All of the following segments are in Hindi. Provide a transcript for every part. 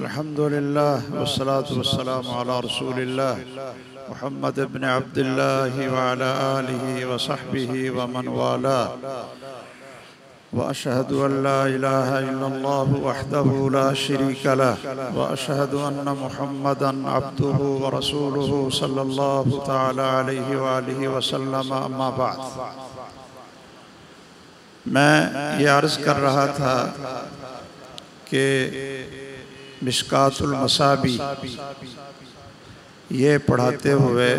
अल्हम्दुलिल्लाह वस्सलातु वस्सलामु अला रसूलिल्लाह मुहम्मद इब्न अब्दिल्लाह व अला आलिहि व सहबिहि व मन वाला व अशहदु अल्ला इलाहा इल्लल्लाह वहदहु ला शरीका लह व अशहदु अन्न मुहम्मदन अब्दुहु व रसूलुहु सल्लल्लाहु तआला अलैहि व आलिहि व सल्लम। अम्मा बाद, मैं ये अर्ज़ कर रहा था कि मिशकातुल मसाबी ये पढ़ाते हुए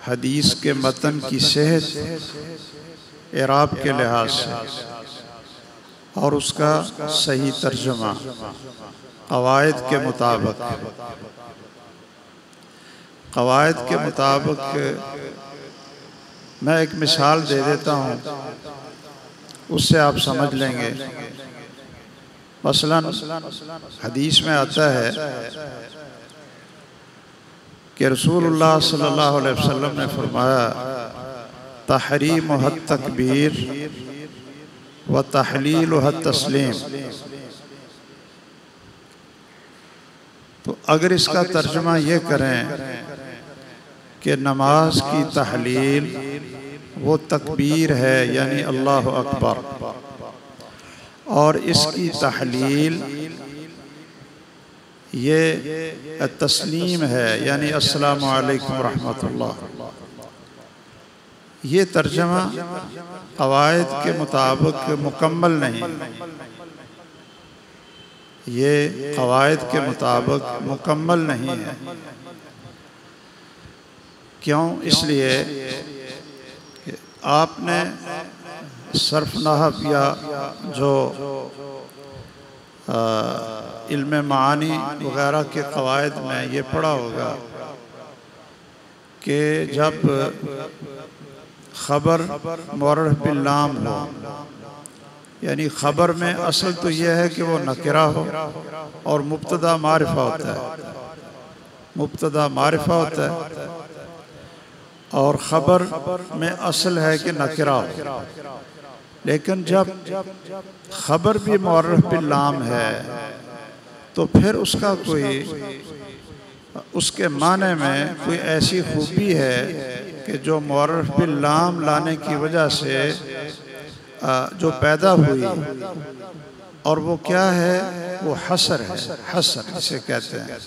हदीस के मतन की सेहत इराब के लिहाज से और उसका सही तर्जुमा क़वायद के मुताबिक मैं एक मिसाल दे देता हूँ, उससे आप समझ लेंगे। मसलन हदीस में आता है कि रसूलुल्लाह सल्लल्लाहु अलैहि वसल्लम ने फरमाया, तहरीम हद तकबीर व तहलील हद तस्लीम। तो अगर इसका तर्जुमा ये करें कि नमाज की तहलील वो तकबीर है यानी अल्लाहु अकबर, और इसकी तहलील ये तस्लीम है यानी अस्सलामु अलैकुम रहमतुल्लाह। ये तर्जमा क़वायद के मुताबिक मुकम्मल नहीं, ये क़वायद के मुताबिक मुकम्मल नहीं है। क्यों? इसलिए आपने सर्फ नहव या जो इल्म मानी वगैरह के क़वायद में ये पढ़ा होगा कि जब ख़बर मुअर्रफ़ बिल लाम हो, यानी ख़बर में असल तो यह है कि वो नकिरा हो और मुब्तदा मारिफा होता है, मुब्तदा मारिफा होता है और ख़बर में असल है कि नकिरा हो। लेकिन जब ख़बर भी मुअर्रफ़ बिल लाम है तो फिर उसका कोई उसके माने में कोई ऐसी खूबी है कि जो मुअर्रफ़ बिल लाम लाने की वजह से जो पैदा हुई, और वो क्या है? वो हसर है, हसर जिसे कहते हैं।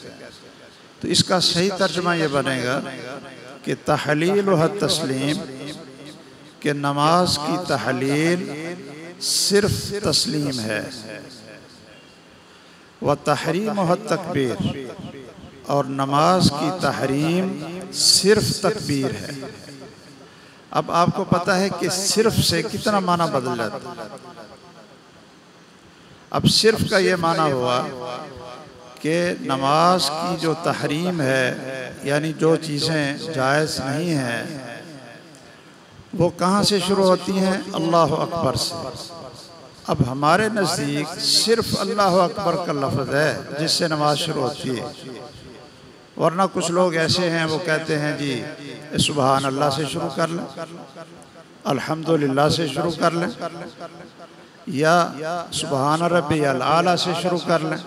तो इसका सही तर्जुमा ये बनेगा कि तहलील व तस्लीम, कि नमाज की तहलील सिर्फ तस्लीम है, व तहरीम व तकबीर, और नमाज की तहरीम सिर्फ तकबीर है। अब आपको पता है कि सिर्फ से कितना माना बदल जाता है। अब सिर्फ का ये माना हुआ कि नमाज की जो तहरीम है यानी जो चीज़ें जायज़ नहीं हैं वो कहाँ से शुरू होती हैं? अल्लाह अकबर से। अब हमारे नज़दीक सिर्फ अल्लाह अकबर का लफ्ज़ है जिससे नमाज शुरू होती है, वरना कुछ लोग ऐसे हैं वो कहते हैं जी सुबहान अल्लाह से शुरू कर लें, अल्हम्दुलिल्लाह से शुरू कर लें, या सुबहान रब्बियल आला से शुरू कर लें,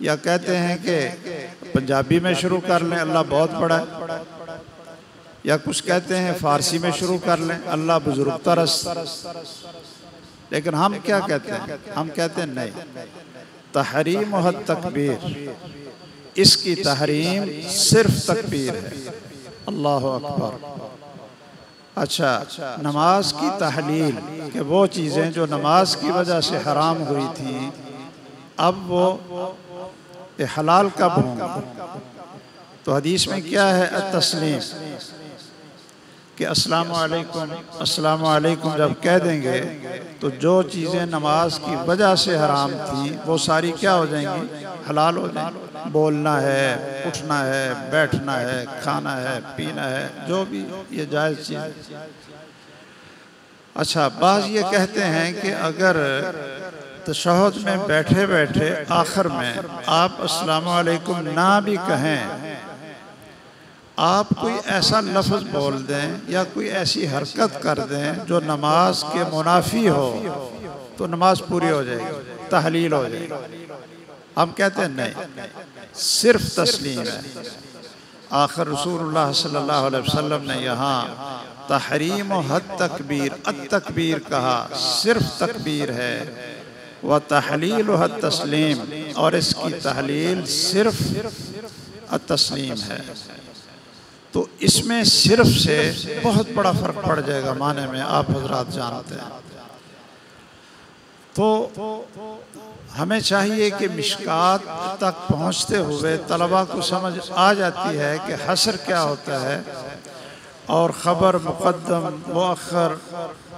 या कहते हैं कि पंजाबी में शुरू कर लें अल्लाह बहुत बड़ा है, या कुछ कहते हैं फ़ारसी में शुरू कर लें अल्लाह बुजुर्ग तरस। लेकिन हम क्या कहते हैं? हम कहते हैं नहीं, तहरीम व तकबीर, इसकी तहरीम सिर्फ तकबीर है, अल्लाह अकबर। अच्छा, नमाज की तहलील कि वो चीज़ें जो नमाज की वजह से हराम हुई थी अब वो हलाल कब होंगी? तो हदीस में क्या है? तस्लीम, कि अस्सलामु अलैकुम, अस्सलामु अलैकुम जब कह देंगे तो जो चीज़ें नमाज की वजह से हराम थी वो सारी क्या हो जाएंगी? हलाल हो जाएंगी। बोलना है, उठना है, बैठना है, खाना है, पीना है, जो भी ये जायज़ चीज़। अच्छा, बाज़ ये कहते हैं कि अगर तशहुद में बैठे बैठे आखिर में आप अस्सलामु अलैकुम ना भी कहें, आप कोई ऐसा लफ्ज़ बोल दें या कोई ऐसी हरकत कर दें जो नमाज के मुनाफी हो, तो नमाज पूरी हो जाएगी, तहलील हो जाएगी। हम कहते हैं नहीं, सिर्फ तस्लीम है। आखिर रसूलुल्लाह सल्लल्लाहु अलैहि वसल्लम ने यहाँ तहरीम व हद तकबीर, अत-तकबीर कहा, सिर्फ तकबीर है। व तहलील व हद तस्लीम, और इसकी तहलील सिर्फ अत-तस्लीम है। तो इसमें सिर्फ से बहुत बड़ा फ़र्क पड़ जाएगा माने में, आप हजरात जानते हैं। तो हमें चाहिए कि मिशकात तक पहुँचते हुए तलबा को समझ आ जाती है कि हसर क्या होता है और ख़बर, मुक़द्दम, मुअख्खर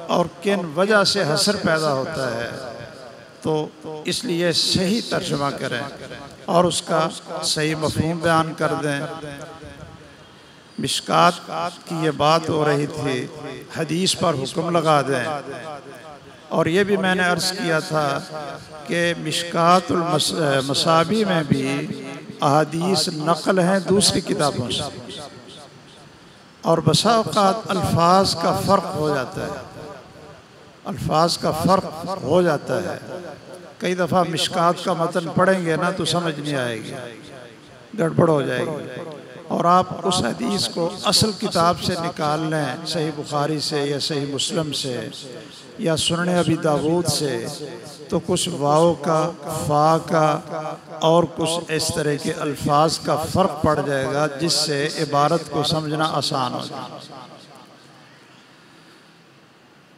और किन वजह से हसर पैदा होता है। तो इसलिए सही तर्जुमा करें और उसका सही मफ़हूम बयान कर दें। मिशकात की ये बात हो रही थी, हदीस पर हुक्म लगा दें। और ये भी मैंने अर्ज़ किया था कि मिशकातुल मसाबी में भी अहादीस नक़ल हैं दूसरी किताबों से, और बसा औक़ात अल्फाज का फ़र्क हो जाता है, अल्फाज का फ़र्क हो जाता है। कई दफ़ा मिशकात का मतन पढ़ेंगे ना तो समझ नहीं आएगी, गड़बड़ हो जाएगी। और आप उस हदीस को असल किताब से निकाल लें, सही बुखारी से या सही मुस्लिम से या सुनन अबी दाऊद से, तो कुछ वाव का, फ़ा का और कुछ इस तरह के अल्फाज का फ़र्क पड़ जाएगा, जिससे इबारत को समझना आसान हो जाए।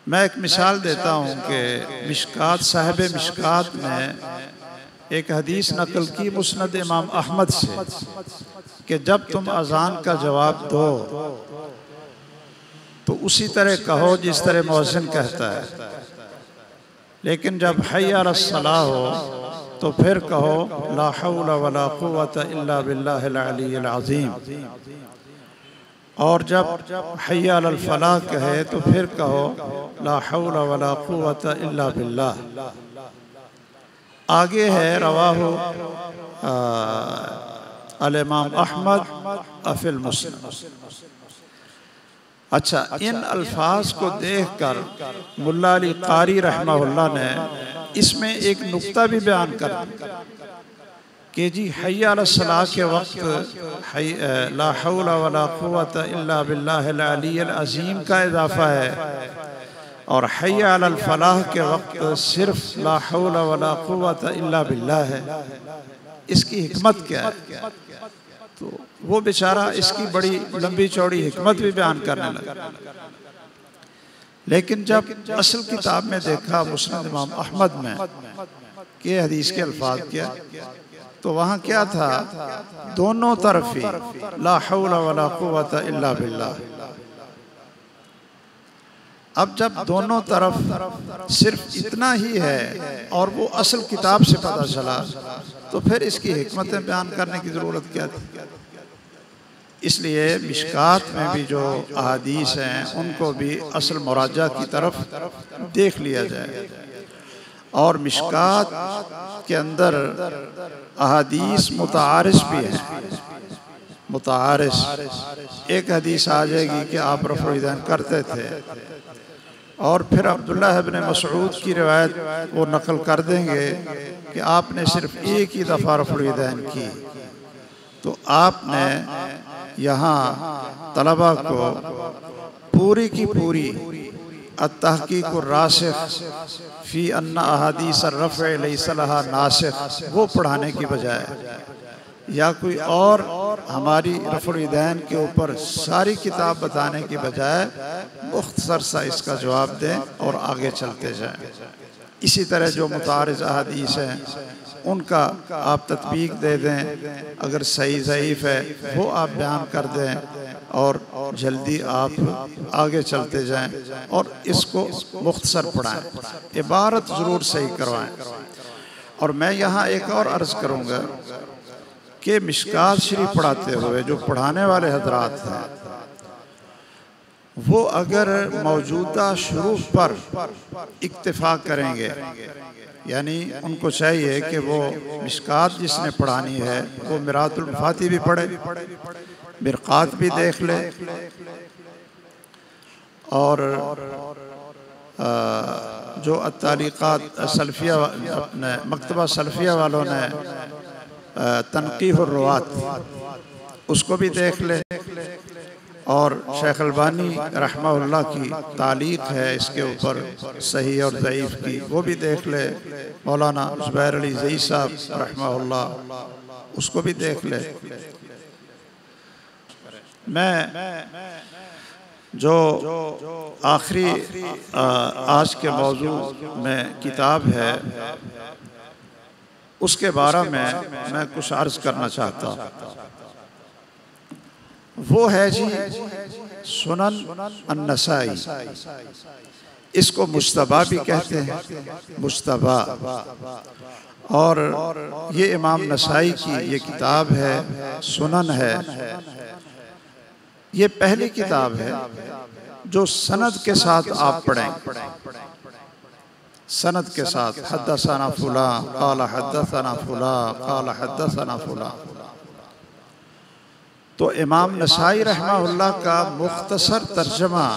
मैं एक मिसाल देता हूँ कि मिशकात, साहिब मिशकात ने एक हदीस नकल की मुस्नद इमाम अहमद से कि जब तुम अज़ान का जवाब दो तो उसी तरह कहो जिस तरह मुअज्जिन कहता है, लेकिन जब हय्या अलस्सलाह हो तो फिर कहो ला हौला वला कुव्वता इल्ला बिल्लाहिल अलिय्यिल अज़ीम। और जब हय्या अलल फलाह कहे तो फिर कहो ला हौला वला कुव्वता इल्ला बिल्लाह। आगे है रवाहु अल इमाम अहमद अफिल मुस्लिम। अच्छा, इन अल्फाज को देखकर मुल्ला अली कारी रहमहुल्लाह ने इसमें एक नुक्ता भी बयान कर कि जी हय्या अलस्सलाह के वक्त ला हौला वला कुव्वता इल्ला बिल्लाहिल अलिय्यिल अज़ीम का इजाफा है, और हय्या अलल फलाह के वक्त सिर्फ ला हौला वला कुव्वता इल्ला बिल्लाह है। इसकी हिकमत क्या है? तो वो बेचारा इसकी बड़ी लंबी चौड़ी हिकमत भी बयान करने लगा, लेकिन जब असल किताब में देखा मुस्नद इमाम अहमद में कि हदीस के अल्फाज क्या, तो वहाँ क्या था, दोनों तरफ ही ला हौला वला कुव्वता इल्ला बिल्लाह। अब जब दोनों तरफ सिर्फ इतना ही है और वो असल किताब से पता चला, तो फिर इसकी हिकमतें बयान करने की ज़रूरत क्या थी। इसलिए मिशकात में भी जो अहादीस हैं उनको भी असल मुराजा की तरफ देख लिया जाए। और मिशकात के अंदर अहादीस मुतारिस भी हैं। मुतारिस एक हदीस आ जाएगी कि आप रफ़्उल यदैन करते थे, और फिर अब्दुल्ला इब्न मसऊद की रिवायत वो नकल कर देंगे कि आपने सिर्फ एक ही दफ़ा रफ़्उल यदैन की। तो आपने यहाँ तलबा को पूरी की पूरी अत-तहक़ीक़ रासिख़ फ़ी अन्ना अहादीस अर्रफ़्अ लैसा लहा नासिख़ वो पढ़ाने की बजाय, या कोई और हमारी रफ़्उल यदैन के ऊपर सारी किताब बताने की बजाय मुख्तसर सा इसका जवाब दें और आगे चलते जाएं। इसी तरह जो मुतारिज़ अहादीस हैं उनका आप तत्बीक दे दें, अगर सही ज़ईफ़ है वो आप बयान कर दें, और जल्दी आप आगे चलते जाएं और इसको मुख्तसर पढ़ाएं, इबारत ज़रूर सही करवाएं। और मैं यहाँ एक और अर्ज़ करूँगा कि मिशकात शरीफ पढ़ाते हुए जो पढ़ाने वाले हज़रात हैं, वो अगर मौजूदा शुरूफ पर इक्तिफ़ा करेंगे, यानी उनको चाहिए कि वो मिशकात जिसने पढ़ानी है वो मिरातुल मफाती भी पढ़े, मिरक़ात भी देख ले, और जो अत्तालिक़ात सल्फ़िया अपने मकतबा सल्फ़िया वालों ने तनक़ीहुर रुवात उसको भी देख ले, और शेख अलबानी रहमहुल्लाह की तालीक़ है इसके ऊपर सही और ज़ईफ़ की, वो भी देख ले। मौलाना ज़ुबैर अली ज़ई साहब रहमहुल्लाह उसको भी देख ले। मैं जो आखिरी आज के मौजू में किताब है उसके बारे में मैं कुछ अर्ज़ करना चाहता हूँ। वो है जी सुनन अन-नसाई। इसको मुज्तबा भी कहते हैं, मुज्तबा। और ये इमाम नसाई की ये किताब है, सुनन है। ये पहली किताब है जो सनद के साथ आप पढ़ें, सनद के साथ, हद्दसना फुला क़ाला हद्दसना फुला क़ाला हद्दसना फुला। तो इमाम नसाई रहमहुल्लाह का मुख्तसर तर्जमा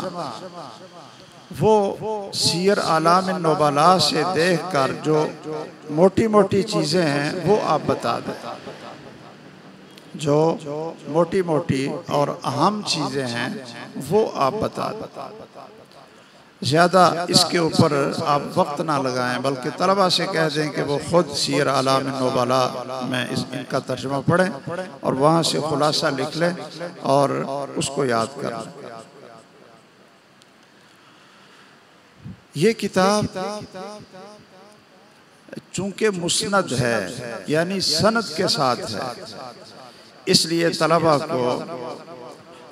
वो सीयर आलाम नुबला से देखकर जो मोटी मोटी चीज़ें हैं वो आप बता दें, जो मोटी मोटी और अहम चीज़ें हैं वो आप बता दें। ज़्यादा इसके ऊपर आप वक्त ना लगाएं, बल्कि तलबा से कह दें कि वो ख़ुद सीयर आलाम नुबला में इनका तर्जुमा पढ़ें और वहाँ से खुलासा लिख लें और उसको याद कर लें। ये किताब चूँकि मुस्नद है यानी सनद के साथ है, इसलिए तलबा को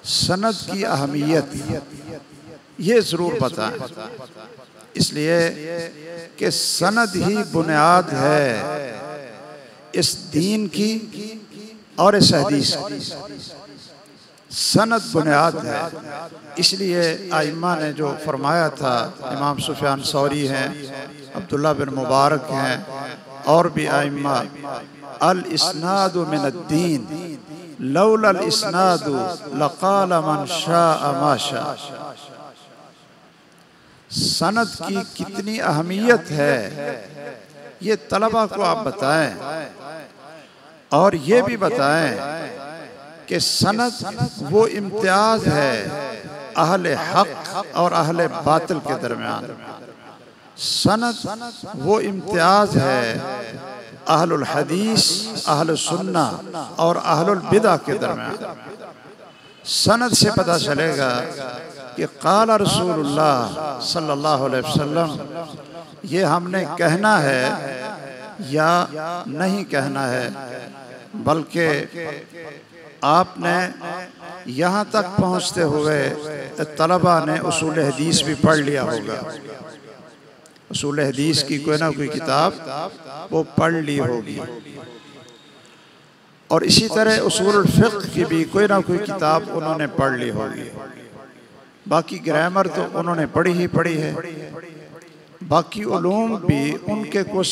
सनद की अहमियत ये ज़रूर बताएं, इसलिए कि सनद ही बुनियाद है इस दीन की और इस हदीस की। सनद बुनियाद है, इसलिए आइम्मा ने जो फरमाया था, इमाम सुफियान सौरी हैं, अब्दुल्ला बिन मुबारक हैं और भी आइम्मा, अल इस्नादु मिनद्दीन लौलल इस्नादु लक़ाल मन शाअ मा शाअ। सनद की कितनी अहमियत है ये तलबा को आप बताएं, और ये भी बताएं कि सनद वो इम्तियाज है अहले हक और अहले बातिल के दरमियान। सनद वो इम्तियाज है अहलुल हदीस, अहलुल सुन्ना और अहलुल बिदा के दरमियान। सनद से पता चलेगा कि क़ाला रसूलुल्लाह सल्लल्लाहु अलैहि वसल्लम, ये हमने कहना है या नहीं कहना है, बल्कि आपने यहाँ तक पहुँचते हुए तलबा ने उसूल हदीस भी पढ़ लिया होगा। उसूल हदीस की कोई ना कोई किताब वो पढ़ ली होगी, और इसी तरह उसूल फ़िक़्ह की भी कोई ना कोई किताब उन्होंने पढ़ ली होगी। बाकी ग्रामर तो उन्होंने पढ़ी ही पढ़ी है, बाकी उलूम भी उनके कुछ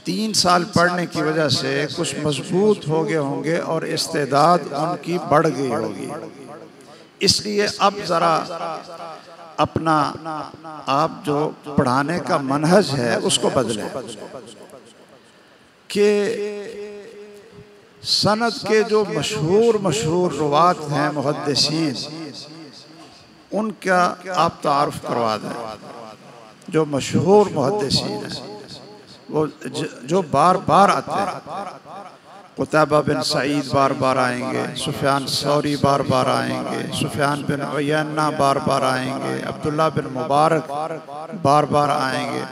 3 साल पढ़ने की वजह से कुछ मजबूत हो गए होंगे और इस्तेदाद उनकी बढ़ गई होगी। इसलिए अब ज़रा अपना आप जो पढ़ाने का मनहज है उसको बदलें कि सनद के जो मशहूर रुवात हैं मुहद्दिसीन, उनका आप तारुफ करवा दें। जो मशहूर मुहद्दिसीन हैं वो जो बार बार आते हैं, कुतैबा बिन सईद बार बार आएंगे, सुफियान सौरी बार बार आएंगे, सुफियान बिन उयैना बार बार आएंगे, अब्दुल्ला बिन मुबारक बार बार आएंगे।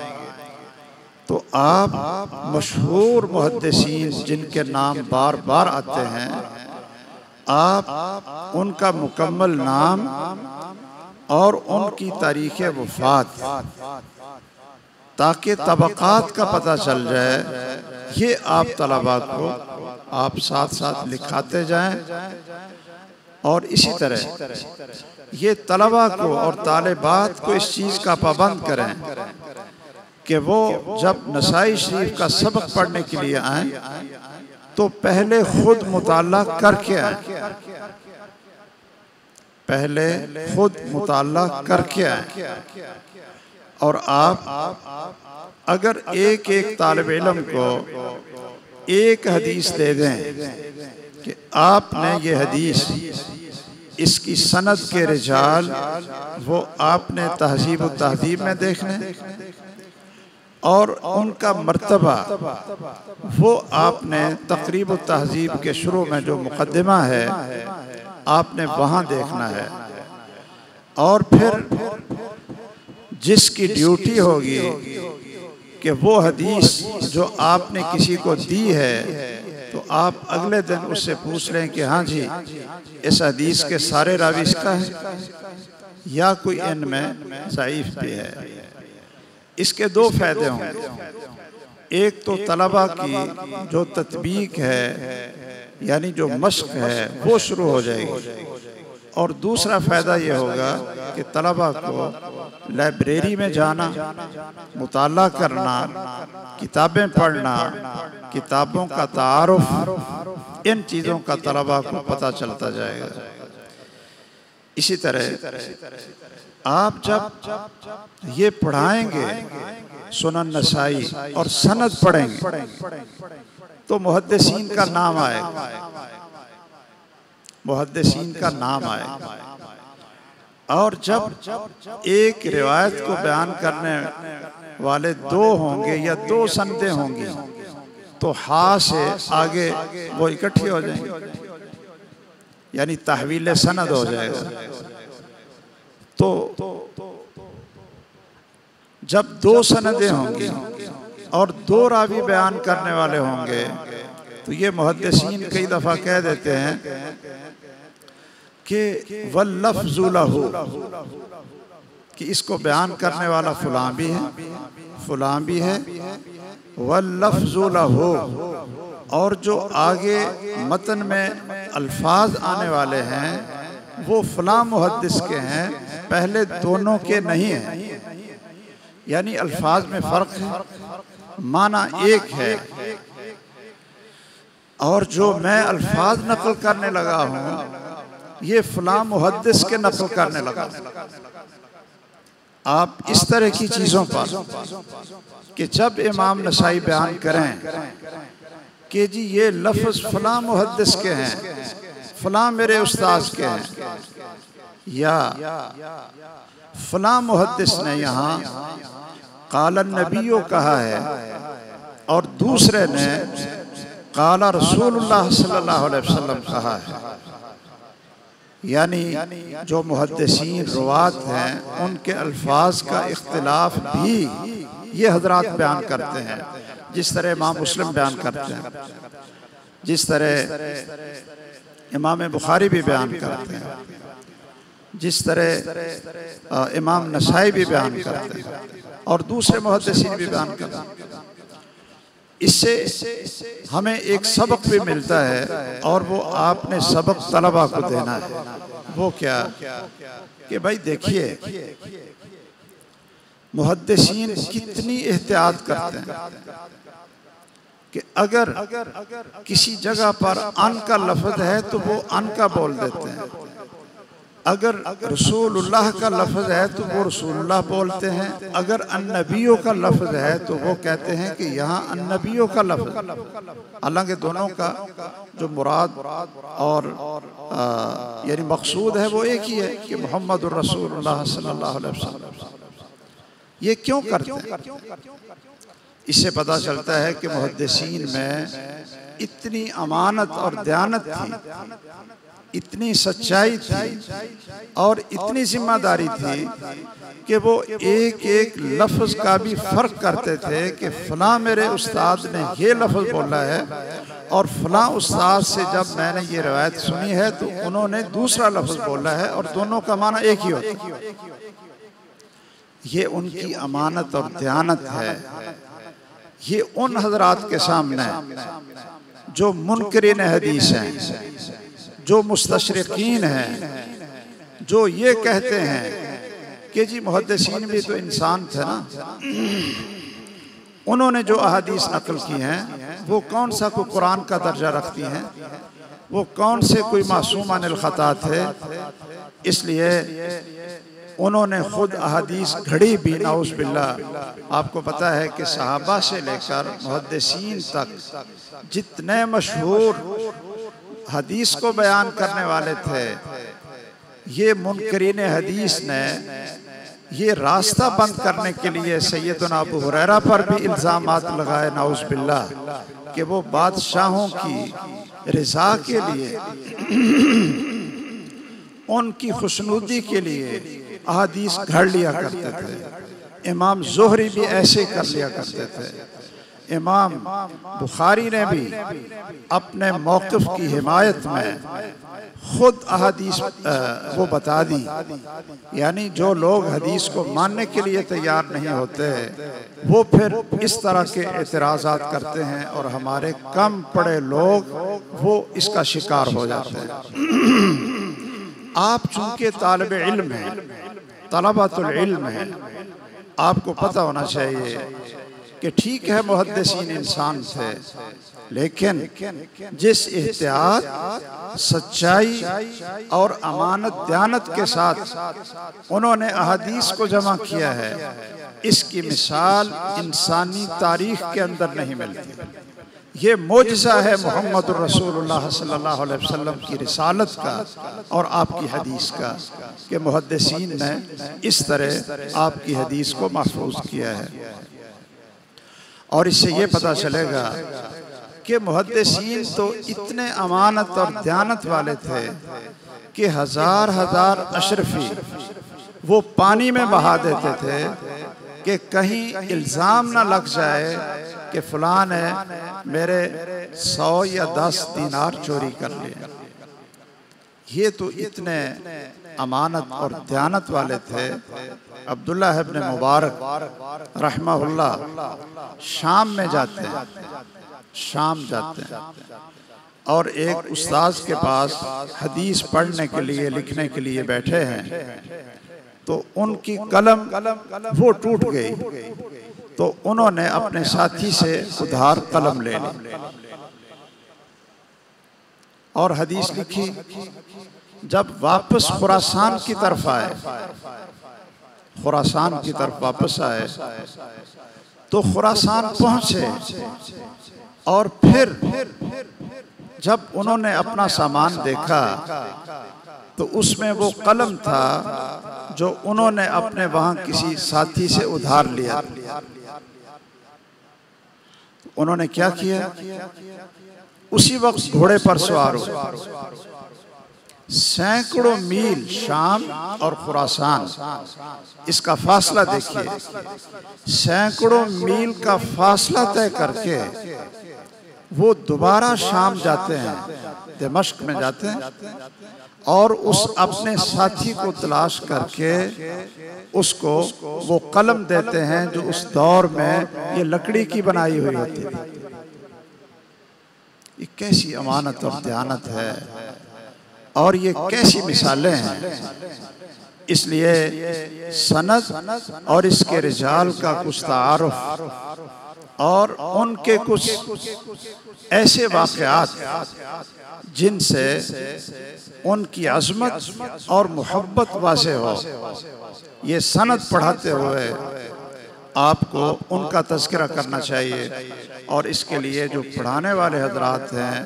तो आप मशहूर मुहद्दिसीन जिनके नाम बार बार आते हैं, आप उनका मुकम्मल नाम और उनकी तारीख़ वफ़ात, ताकि तबक़ात का पता चल जाए, ये आप तलबा को आप साथ साथ लिखाते जाएं। और इसी तरह ये तलबा को और तालिबात को इस चीज़ का पाबंद करें कि वो जब नसाई शरीफ का सबक पढ़ने के लिए आएँ तो पहले खुद मुताला करके आएँ, पहले खुद मुताला करके आएँ और आप अगर एक एक तालिब इल्म को एक हदीस दे दें कि आपने ये हदीस इसकी सनद के रिजाल वो आपने तहज़ीब व तहज़ीब में देखने और उनका मर्तबा वो आपने तक़रीब व तहज़ीब के शुरू में जो मुक़द्दिमा है आपने वहाँ देखना है। और फिर जिसकी ड्यूटी होगी कि वो हदीस जो आपने किसी को दी है तो आप अगले दिन उससे पूछ लें कि हाँ जी इस हदीस के सारे रावी इसका है या कोई इनमें ज़ईफ़ भी है। इसके दो फ़ायदे होंगे। एक तो तलबा की जो तत्बीक है यानी जो मश्क है वो शुरू हो जाएगी, और दूसरा फ़ायदा ये होगा कि तलबा को लाइब्रेरी में जाना, मुताला करना, किताबें पढ़ना, किताबों का तारुफ, इन चीज़ों का तलबा को पता चलता जाएगा। इसी तरह आप जब ये पढ़ाएंगे सुनन नसाई और सनद पढ़ेंगे तो मुहद्दिसीन का नाम आएगा, मुहद्दिसीन का नाम आएगा। और जब एक रिवायत को बयान करने वाले दो होंगे या दो सनदें होंगी तो हा से आगे वो इकट्ठी हो जाएंगे, यानी तहवील सनद हो जाएगा। तो जब दो सनदें होंगी और दो रावी बयान करने वाले होंगे तो ये मुहद्दिसीन कई दफ़ा कह देते हैं कि वल्लफ्ज़ु लहू, कि इसको बयान करने वाला फलां भी है, फलां भी है, वल्लफ्ज़ु लहू, और जो आगे मतन में अल्फाज आने वाले हैं वो फलां मुहद्दिस के हैं, पहले दोनों के नहीं हैं। यानी अल्फाज में फ़र्क है, माना एक है, और जो मैं अल्फाज नकल करने लगा हूँ ये फलां मुहद्दिस के नकल करने लगा। आप इस तरह की चीज़ों पर कि जब इमाम नसाई बयान करें कि जी ये लफ्ज़ फलां मुहद्दिस के हैं, फलां मेरे उस्ताद के हैं, या फलां मुहद्दिस ने यहाँ क़ालन नबियो कहा है और दूसरे ने क़ाला रसूलुल्लाह सल्लल्लाहु अलैहि वसल्लम कहा है। यानी जो मुहद्दिसीन रुवात हैं उनके अल्फाज का इख्तिलाफ भी ये हजरात बयान करते हैं, जिस तरह इमाम मुस्लिम बयान करते हैं, जिस तरह इमाम बुखारी भी बयान करते हैं, जिस तरह इमाम नसाई भी बयान करते हैं और दूसरे मुहद्दिसीन भी बयान करते हैं। इससे हमें एक सबक भी मिलता है और वो आपने सबक तलबा को देना है। वो क्या कि भाई देखिए मुहद्दिसीन कितनी एहतियात करते हैं कि अगर किसी जगह पर अन का लफ्ज़ है तो वो अन का बोल देते हैं, अगर रसूलुल्लाह का लफ्ज़ है तो वो रसूलुल्लाह बोलते हैं, अगर अन्नबियों का लफ्ज़ है तो वो कहते हैं कि यहाँ अन्नबियों का लफ्ज़। हालांकि दोनों का जो मुराद और यानी मकसूद है वो एक ही है कि मुहम्मदुर रसूलुल्लाह सल्लल्लाहु अलैहि वसल्लम। ये क्यों करते हैं? इससे पता चलता है कि मुहद्दिसीन में इतनी अमानत और दयानत थी, इतनी सच्चाई थी और इतनी जिम्मेदारी थी कि वो एक एक लफ्ज़ का भी फ़र्क करते थे कि फ़लाँ मेरे उस्ताद ने ये लफ्ज़ बोला है और फ़लाँ उस्ताद से जब मैंने ये रवायत सुनी है तो उन्होंने दूसरा लफ्ज़ बोला है और दोनों का माना एक ही होता है। ये उनकी अमानत और दयानत है। ये उन हजरात के सामने जो मुनकरीन हदीस हैं, जो मुस्तशरिकीन हैं, जो ये कहते हैं कि जी मुहद्दिसीन भी तो इंसान थे ना, उन्होंने जो अहादीस नकल की हैं वो कौन सा कोई कुरान का दर्जा रखती हैं, वो कौन से कोई मासूम अनिल खता थे। इसलिए उन्होंने खुद अहादीस घड़ी भी, नाउज़ बिल्लाह। आपको पता है कि सहाबा से लेकर मुहद्दिसीन तक जितने मशहूर हदीस को बयान करने वाले थे, ये मुनकरीन हदीस ने ये रास्ता बंद करने के लिए सैयदना अबू हुरैरा पर भी इल्ज़ामात लगाए, नाउज़ बिल्लाह, कि वो बादशाहों की रिज़ा के लिए, उनकी खुशनुदी के लिए अहादीस घड़ लिया करते थे। इमाम ज़ुहरी भी ऐसे कर लिया करते थे। इमाम बुखारी ने भी अपने मौक़िफ़ की हिमायत में खुद अहादीस वो बता दी। यानी जो लोग हदीस को मानने के लिए तैयार नहीं होते, वो फिर इस तरह के एतराज़ात करते हैं और हमारे कम पढ़े लोग वो इसका शिकार हो जाते हैं। आप चूँकि तालिब इल्म हैं, तलबातुल इल्म हैं, आपको पता होना चाहिए कि ठीक है मुहद्दिसीन इंसान थे, लेकिन जिस एहतियात, सच्चाई और अमानत दयानत के साथ उन्होंने अहादीस को जमा किया है, इसकी मिसाल इंसानी तारीख के अंदर नहीं मिलती। ये मोजज़ा है मोहम्मद रसूलुल्लाह सल्लल्लाहु अलैहि वसल्लम की रिसालत का और आपकी हदीस का, कि मुहद्दिसीन ने इस तरह आपकी हदीस को महफूज किया है। और इससे ये पता चलेगा कि मुहद्दिसीन तो इतने अमानत और दयानत वाले थे कि हजार हजार अशरफी वो पानी में बहा देते थे कि कहीं इल्ज़ाम ना लग जाए कि फलां ने मेरे 100 या 10 दीनार चोरी कर लिए। ये तो इतने अमानत और दयानत वाले थे। अब्दुल्लाह इब्न मुबारक रहमहुल्लाह शाम में जाते हैं, शाम जाते हैं और एक उस्ताद के पास हदीस पढ़ने के लिए, लिखने के लिए बैठे हैं, तो उनकी कलम वो टूट गई, तो उन्होंने अपने साथी से उधार कलम ले ली और हदीस लिखी। जब वापस खुरासान की तरफ आए, खुरासान की तरफ वापस आए, तो खुरासान पहुंचे और फिर जब उन्होंने अपना सामान देखा तो उसमें वो कलम था जो उन्होंने अपने वहां किसी साथी से उधार लिया। उन्होंने क्या किया, उसी वक्त घोड़े पर सवार हो, सैकड़ों मील शाम और खुरासान, इसका फासला देखिए, सैकड़ों मील का फासला तय करके वो दोबारा शाम जाते हैं, दमिश्क में जाते हैं और उस अपने साथी को तलाश करके उसको वो कलम देते हैं जो उस दौर में ये लकड़ी की बनाई हुई होती थी। ये कैसी अमानत और दयानत है और ये कैसी मिसालें हैं। इसलिए सनद और इसके रिजाल का कुछ तारुफ और उनके कुछ ऐसे वाक़यात जिनसे उनकी अज़मत और मोहब्बत वाज़े हो, ये सनद पढ़ाते हुए आपको उनका तज़किरा करना चाहिए। और इसके लिए जो पढ़ाने वाले हज़रात हैं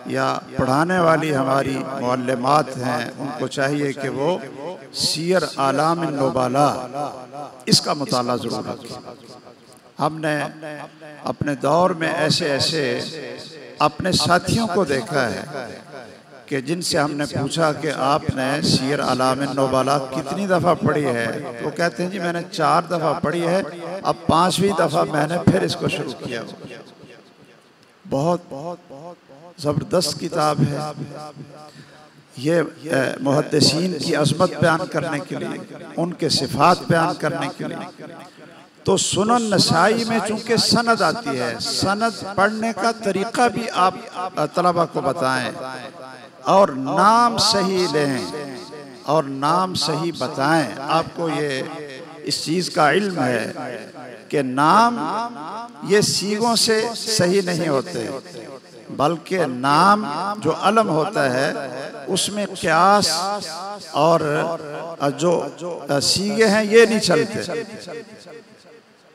या पढ़ाने वाली हमारी मुअल्लिमात हैं, उनको चाहिए कि वो सीयर आलाम नुबाला इसका मुताला ज़रूर रखें। हमने अपने दौर में ऐसे ऐसे अपने साथियों को देखा है कि जिनसे हमने पूछा कि आपने सीयर आलाम नुबाला कितनी दफ़ा पढ़ी है, तो वो कहते हैं जी मैंने 4 दफ़ा पढ़ी है, अब 5वीं दफ़ा मैंने फिर इसको शुरू किया। बहुत ज़बरदस्त किताब है ये, मुहद्दिसीन की अज़मत बयान करने के लिए, उनके सिफ़ात बयान करने के लिए। तो सुनन नसाई में चूंकि सनद आती है, सनद पढ़ने का तरीक़ा भी आप तलबा को बताएं और नाम सही लें और नाम सही बताएं। आपको ये इस चीज़ का इल्म है कि नाम ये सीगों से सही नहीं होते, बल्कि नाम जो अलम होता है उसमें क़ियास और जो सीगे हैं ये नहीं चलते।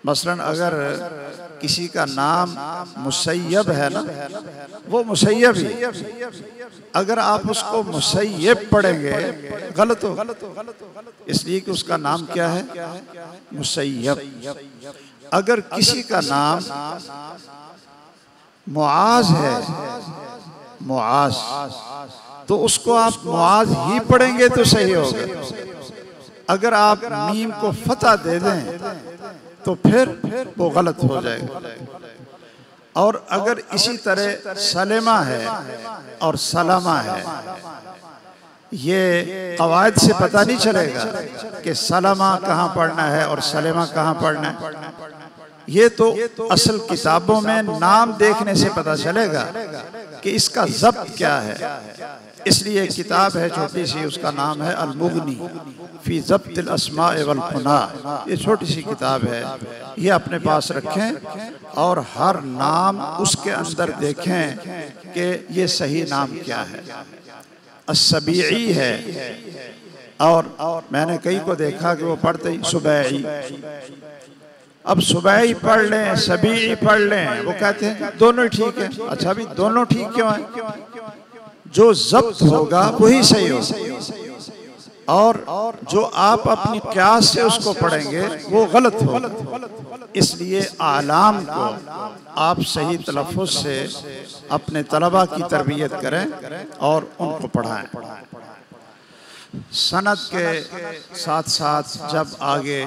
मसलन अगर किसी का नाम मुसय्यब है ना, वो मुसय्यब ही, अगर आप उसको मुसय्यब पढ़ेंगे गलत हो, इसलिए कि उसका नाम क्या है, मुसय्यब। अगर किसी का नाम मुआज है, मुआज, तो उसको आप मुआज ही पढ़ेंगे तो सही होगा। अगर आप मीम को फतह दे दें तो फिर वो गलत हो जाएगा। और अगर इसी तरह सलेमा है और सलामा है, ये कवायद से पता नहीं चलेगा कि सलामा कहाँ पढ़ना है और सलेमा कहाँ पढ़ना है। ये तो असल किताबों में नाम देखने से पता चलेगा कि इसका ज़ब्त क्या है। इसलिए किताब है छोटी सी, उसका नाम है अल-मुग़नी फ़ी ज़ब्तिल अस्माए वल कुना। ये छोटी सी किताब है, ये अपने पास रखें और हर नाम उसके अंदर देखें कि ये सही नाम क्या है। अस्सबीई है, और मैंने कई को देखा कि वो पढ़ते ही सुबैई। अब सुबैई पढ़ लें, सबीई पढ़ लें, वो कहते हैं दोनों ठीक है। अच्छा, भी दोनों ठीक क्यों है? जो ज़ब्त होगा वही सही होगा, और जो आप अपनी क़ियास से उसको पढ़ेंगे वो गलत होगा। इसलिए आलाम को आप सही तलफ़्फ़ुज़ से अपने तलबा की तरबियत करें और उनको पढ़ाएं। सनद के साथ साथ जब आगे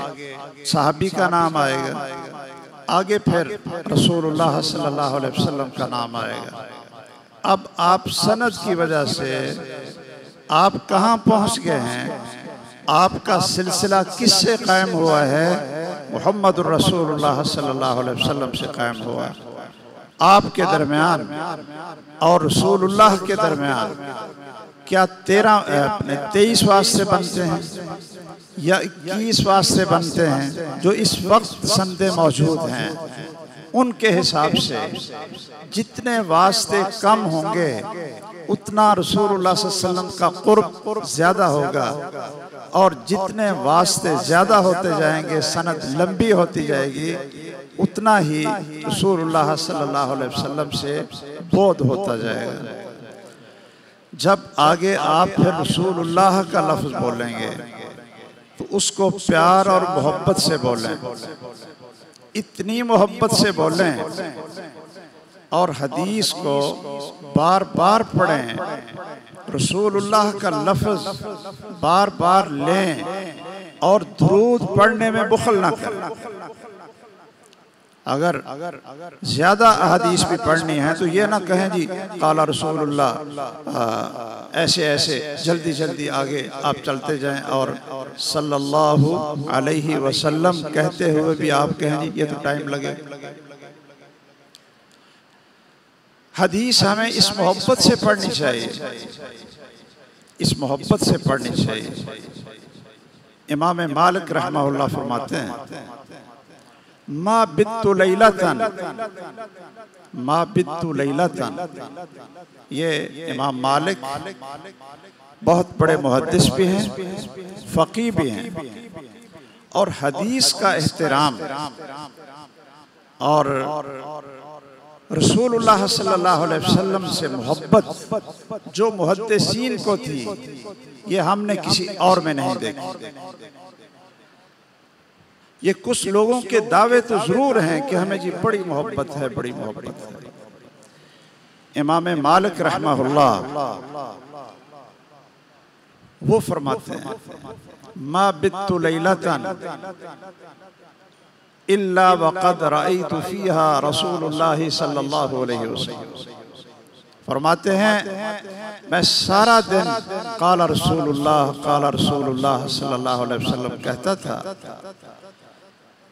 सहाबी का नाम आएगा, आगे फिर रसूलुल्लाह सल्लल्लाहु अलैहि वसल्लम का नाम आएगा। अब आप सनद की वजह से आप कहाँ पहुँच गए हैं, आपका सिलसिला किससे कायम हुआ है? मुहम्मदुर रसूलुल्लाह सल्लल्लाहु अलैहि वसल्लम से कायम हुआ है। आपके दरमियान और रसूलुल्लाह के दरमियान क्या 23 वास्ते बनते हैं या 21 वास्ते बनते हैं जो इस वक्त संदे मौजूद हैं? उनके हिसाब से जितने वास्ते कम होंगे उतना रसूलुल्लाह सल्लल्लाहु अलैहि वसल्लम का कुर्ब ज़्यादा होगा, और जितने वास्ते ज़्यादा होते जाएंगे, सनद लंबी होती जाएगी, उतना ही रसूलुल्लाह सल्लल्लाहु अलैहि वसल्लम से बोध होता जाएगा। जब आगे आप फिर रसूलुल्लाह का लफ्ज़ बोलेंगे तो उसको प्यार और मोहब्बत से बोलें, इतनी मोहब्बत से बोलें, और हदीस को बार बार पढ़ें, रसूलुल्लाह का लफ्ज़ बार बार लें, और दुरूद पढ़ने में बुखल ना करें। अगर ज़्यादा अहादीस भी पढ़नी है तो ये ना कहें जी काला रसूलुल्लाह, ऐसे ऐसे जल्दी जल्दी आगे आप चलते जाएं, और सल्लल्लाहु अलैहि वसल्लम कहते हुए भी आप कहें जी ये तो टाइम लगेगा। हदीस हमें इस मोहब्बत से पढ़नी चाहिए, इस मोहब्बत से पढ़नी चाहिए। इमाम मालिक रहमहुल्लाह फरमाते हैं, मा बित्तु लैलतन, मा बित्तु लैलतन। ये इमाम मालिक बहुत बड़े मुहद्दिस भी हैं, फ़क़ीह भी हैं, और हदीस का एहतराम और रसूलुल्लाह सल्लल्लाहु अलैहि वसल्लम से मोहब्बत जो मुहद्दिसीन को थी, ये हमने किसी और में नहीं देखी। ये कुछ लोगों के दावे तो जरूर हैं कि हमें जी बड़ी मोहब्बत है, बड़ी मोहब्बत है। इमाम मालिक रहमहुल्लाह वो फरमाते हैं, मा बित्तु लैलतन इल्ला वक़द रअयतु फ़ीहा रसूलुल्लाह सल्लल्लाहु अलैहि वसल्लम। फरमाते हैं मैं सारा दिन काला रसूलुल्लाह सल्लल्लाहु अलैहि वसल्लम कहता था,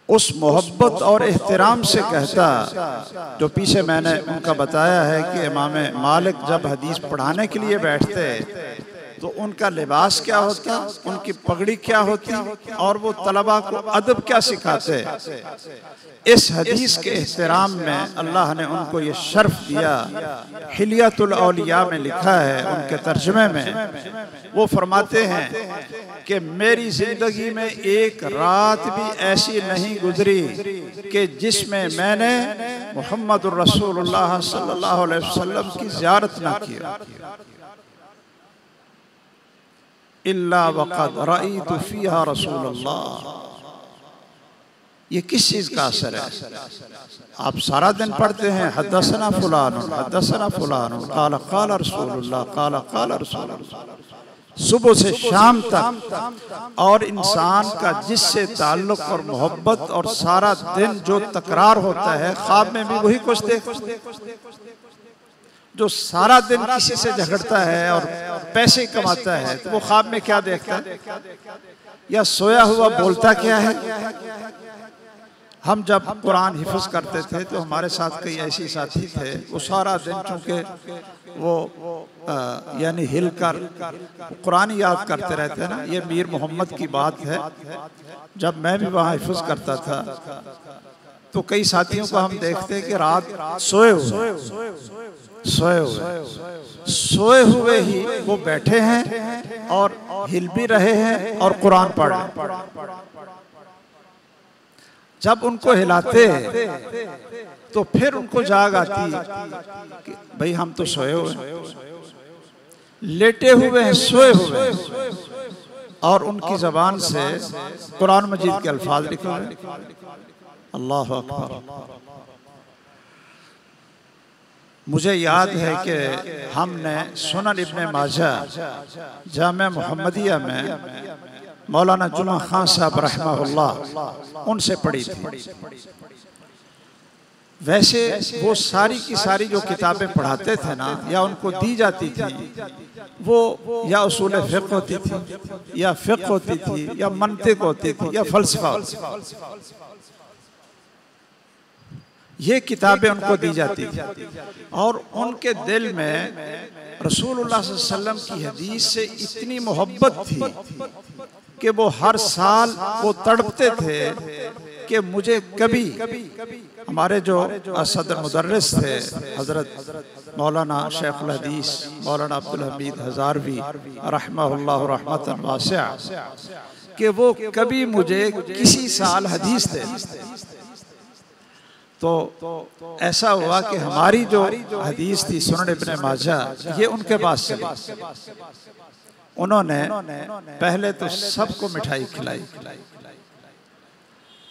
उस मोहब्बत और एहतराम से कहता जो पीछे मैंने उनका बताया है कि इमाम मालिक जब हदीस पढ़ाने के लिए बैठते तो उनका लिबास क्या होता, उनकी पगड़ी क्या होती, और वो तलबा को अदब क्या सिखाते। इस हदीस के एहतराम में अल्लाह ने उनको ये शर्फ दिया। हिलियतुल औलिया में लिखा है उनके तर्जुमे में, वो फरमाते हैं कि मेरी जिंदगी में एक रात भी ऐसी नहीं गुजरी कि जिसमें मैंने मुहम्मदुर रसूलुल्लाह सल्लल्लाहु अलैहि वसल्लम की ज़ियारत ना की। इल्ला वक़द रअयतु फ़ीहा रसूलुल्लाह। ये किस चीज का असर है? आप सारा दिन पढ़ते हैं हदसना फुलान काला काला रसूलुल्लाह काला काला रसूलुल्लाह, सुबह से शाम तक, और इंसान का जिससे ताल्लुक और मोहब्बत और सारा दिन जो तकरार होता है, ख्वाब में भी वही कुछ देखते। जो सारा दिन किसी से झगड़ता है और पैसे कमाता है, तो वो ख्वाब में क्या देखता है? या सोया हुआ बोलता क्या है? हम जब कुरान हिफ्ज़ करते थे तो हमारे साथ कई ऐसे साथी थे, वो सारा दिन चूँकि वो यानी हिलकर कुरान याद करते रहते हैं ना। ये मीर मोहम्मद की बात है, जब मैं भी वहाँ हिफ्ज़ करता था तो कई साथियों को हम देखते कि रात सोए हुए ही वो बैठे हैं और हिल भी रहे हैं और कुरान पढ़ रहे हैं। जब उनको हिलाते तो फिर उनको जाग आती कि भाई हम तो सोए हुए, लेटे हुए हैं, सोए हुए हैं, और उनकी जबान से कुरान मजीद के अल्फाज लिखे हुए। अल्लाह अकबर। मुझे याद है कि हमने सुनन इब्ने माजा जामे मुहम्मदिया में मौलाना जुमा खान साहब रहमहुल्लाह उनसे पढ़ी थी। वैसे वो सारी की सारी जो किताबें पढ़ाते थे ना, या उनको दी जाती थी, वो या उसूल फ़िक़्ह होती थी, या फ़िक़्ह होती थी, या मंतिक़ होती थी, या फ़लसफ़ा। ये किताबें उनको दी जाती थी, और उनके दिल में रसूलुल्लाह सल्लल्लाहु अलैहि वसल्लम की हदीस से इतनी मोहब्बत थी कि वो हर साल वो तड़पते थे कि मुझे कभी, हमारे जो सदर मुदर्रिस थे हज़रत मौलाना शेखुल हदीस मौलाना अब्दुल हमीद हज़ारवी रहमहुल्लाह रहमतन वासिआ, कि वो कभी मुझे किसी साल हदीस थे। तो ऐसा हुआ कि हमारी जो हदीस थी सुनन इब्ने माजा, ये उनके पास चली। उन्होंने पहले तो सबको मिठाई खिलाई,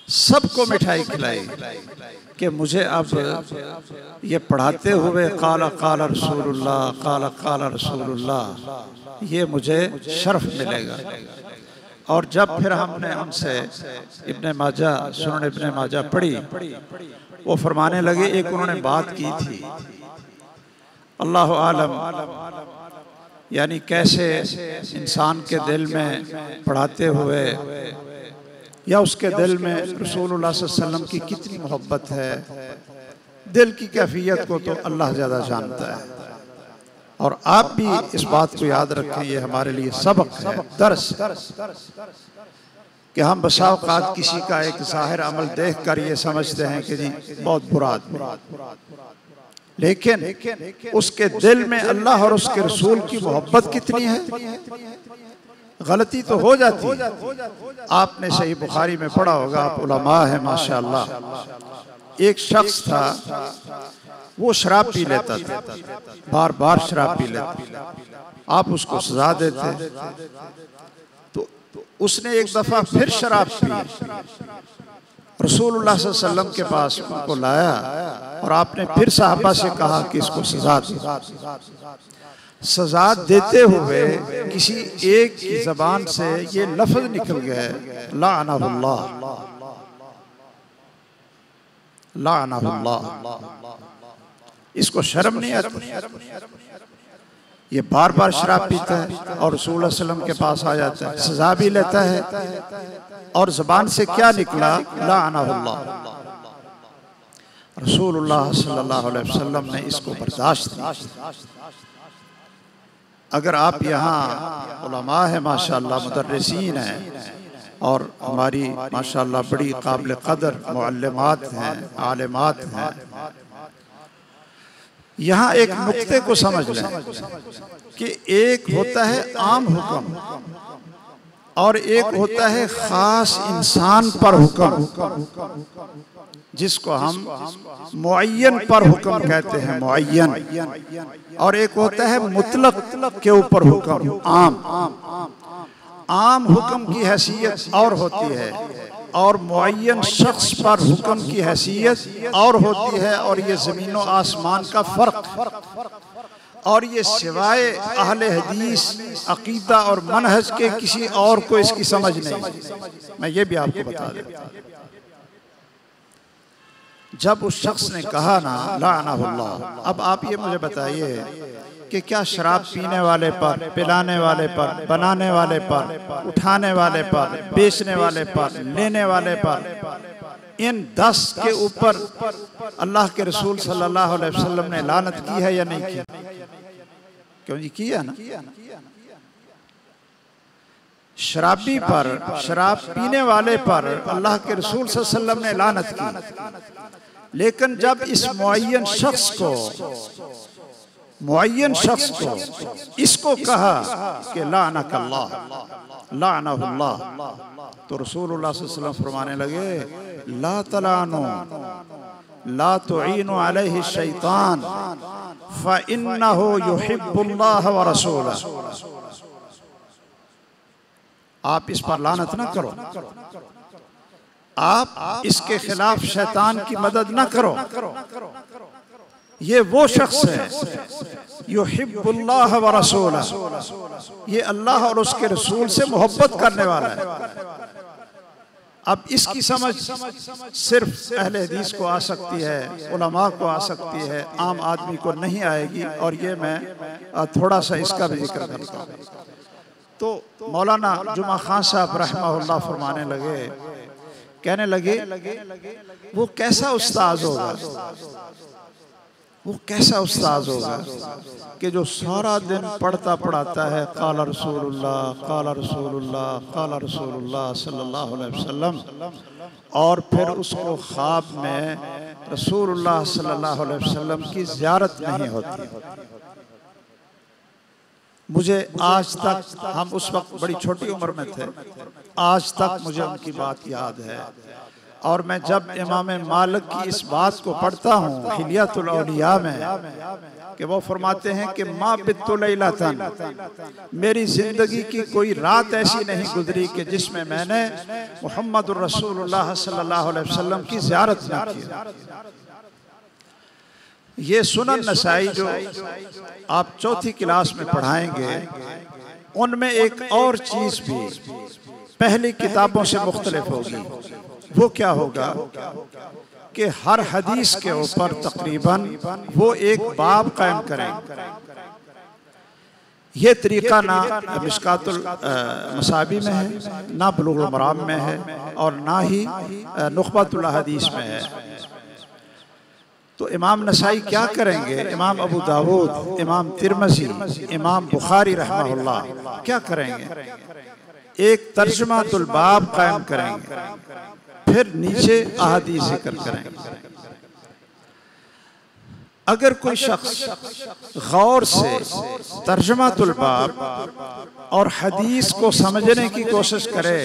सबको मिठाई खिलाई कि मुझे अब ये पढ़ाते हुए काला काला रसूलुल्लाह काला काला रसूलुल्लाह, ये मुझे शर्फ मिलेगा। और जब फिर हमने उनसे इब्ने माजा सुनन इब्ने माजा पढ़ी, वो फरमाने लगे, एक उन्होंने बात की थी, अल्लाह आलम, यानी कैसे इंसान के दिल में पढ़ाते हुए या उसके दिल में रसूलुल्लाह सल्लल्लाहु अलैहि वसल्लम की कितनी मोहब्बत है, दिल की कैफियत को तो अल्लाह ज़्यादा जानता है। और आप भी इस बात को याद रखें, ये हमारे लिए सबक है, दर्स, कि हम बसा औक़ात किसी का एक ज़ाहिर अमल देख कर ये समझते हैं कि जी बहुत बुरा आदमी, लेकिन उसके दिल में अल्लाह और उसके रसूल की मोहब्बत कितनी है। गलती तो हो जाती है। आपने सही बुखारी में पढ़ा होगा, आप उलमा है माशाअल्लाह। एक शख्स था, वो शराब पी लेता था, बार बार शराब पी लेता, आप उसको सजा देते, तो उसने एक दफा फिर शराब पी, रसूलुल्लाह सल्लल्लाहु अलैहि वसल्लम के पास उनको लाया, और आपने फिर साहबा से कहा कि इसको सजा दो। सजा देते हुए किसी एक की जबान से ये लफ्ज निकल गए, लाअनहुल्लाह लाअनहुल्लाह। इसको शर्म नहीं आती? ये बार बार शराब पीता है और रसूलुल्लाह सल्लल्लाहु अलैहि वसल्लम के पास आ जाता है, सजा भी लेता है, और ज़बान से क्या निकला, लाअनहुल्लाह। रसूलुल्लाह सल्लल्लाहु अलैहि वसल्लम ने इसको बर्दाश्त किया। अगर आप यहाँ उलमा है माशाअल्लाह, मुदर्रिसीन हैं और हमारी माशाअल्लाह बड़ी काबिल कदर मुअल्लिमात हैं, आलिमात हैं, यहाँ एक नुक्ते को समझ लें कि एक होता है आम हुक्म और एक होता है खास इंसान पर हुक्म, जिसको हम मुअय्यन पर हुक्म कहते हैं, मुअय्यन। और एक होता है मुतलक के ऊपर हुक्म, आम हुक्म की हैसियत और होती है और मुअय्यन शख्स पर हुक्म की हैसियत और होती है। और ये ज़मीन व आसमान का फ़र्क, और ये सिवाय अहले हदीस अकीदा और मनहज के किसी और को इसकी समझ नहीं। मैं ये भी आपको बता देता, जब उस शख्स ने कहा ना लाअनहुल्लाह, अब आप ये मुझे बताइए कि क्या शराब पीने वाले पर, पिलाने वाले पर, बनाने वाले पर, उठाने वाले पर, बेचने वाले पर, लेने वाले पर, इन 10 के ऊपर अल्लाह के रसूल सल्लल्लाहु अलैहि वसल्लम ने लानत की है या नहीं की? क्यों जी, किया ना। शराबी पर, शराब पीने वाले पर अल्लाह के रसूल सल्लल्लाहु अलैहि वसल्लम ने लानत की, लेकिन जब इस मुअय्यन शख्स को इसको कहा कि लाअनकल्लाह, लाअनहुल्लाह, तो रसूलुल्लाह सल्लल्लाहु अलैहि वसल्लम फरमाने लगे ला तलानु ला तुईनु अलैहि शैतान फ़इन्नहु युहिब्बुल्लाह व रसूलहु। आप इस पर लानत न करो, आप इसके खिलाफ शैतान की मदद न करो। ये वो शख्स है युहिब्बुल्लाह व रसूलहु, ये अल्लाह और उसके रसूल से मोहब्बत करने वाला है। अब इसकी समझ सिर्फ अहले हदीस को आ सकती है, उलमा को आ सकती है, आम आदमी को नहीं आएगी। और ये मैं थोड़ा सा इसका भी जिक्र करता हूँ। तो मौलाना जुमा खान साहब रहमहुल्लाह फरमाने लगे, कहने लगे वो कैसा उस्ताद होगा, वो कैसा उस्ताद होगा कि जो सारा दिन पढ़ता पढ़ाता है काला रसूलुल्लाह, काला रसूलुल्लाह, काला रसूलुल्लाह सल्लल्लाहु अलैहि वसल्लम, और फिर उसको ख्वाब में रसूलुल्लाह सल्लल्लाहु अलैहि वसल्लम की ज़ियारत नहीं होती। मुझे आज तक, हम उस वक्त बड़ी छोटी उम्र में थे, आज तक मुझे उनकी बात याद है। और मैं जब इमाम मालिक की इस बात को पढ़ता हूँ हिलियतुल औलिया में, कि वो फरमाते हैं कि मा बित्तु लैलतन, मेरी ज़िंदगी की कोई रात ऐसी नहीं गुजरी कि जिसमें मैंने मुहम्मदुर रसूलुल्लाह सल्लल्लाहु अलैहि वसल्लम की ज़ियारत न की। ये सुनन नसाई जो आप चौथी क्लास में पढ़ाएंगे, उनमें एक और चीज़ भी पहली किताबों से मुख्तलिफ होगी। वो क्या होगा कि हर हदीस के ऊपर तकरीबन वो एक बाब कायम करेंगे। ये तरीका ना मिशकातुल मसाबी में है, ना बुलुगुल मराम में है, और ना ही नुखबतुल हदीस में है। तो इमाम नसाई क्या करेंगे, इमाम अबू दाऊद, इमाम तिरमिज़ी, इमाम बुखारी रहमहुल्लाह क्या करेंगे, एक तर्जुमातुल बाब कायम करेंगे, फिर नीचे अहादीस जिक्र करेंगे। अगर कोई शख्स गौर से तर्जुमातुल बाब और हदीस को समझने की कोशिश करे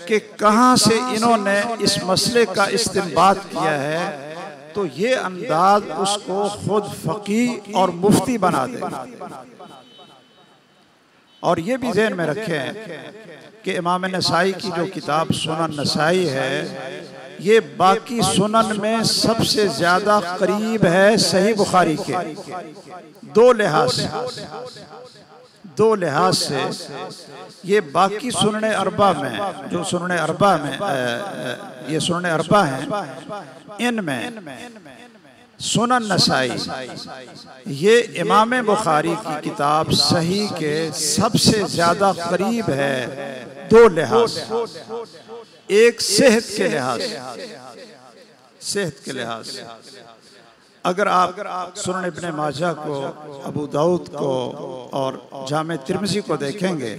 कि कहाँ से इन्होंने इस मसले का इस्तिंबात किया है, तो ये अंदाज उसको खुद फकीह और मुफ्ती बना दे। और ये भी ज़हन में रखें कि इमाम नसाई की जो किताब सुनन नसाई है, ये बाकी सुनन में सबसे ज़्यादा करीब है सही बुखारी के, दो लिहाज से ये बाकी सुनने अरबा में, जो सुनने अरबा में ये सुनने अरबा हैं, इनमें सुनन नसाई ये इमाम बुखारी की किताब सही के सबसे ज़्यादा करीब है, दो लिहाज। एक सेहत के लिहाज, अगर आप सुनन इब्ने माजा को, अबू दाऊद को और जामे तिर्मिज़ी को देखेंगे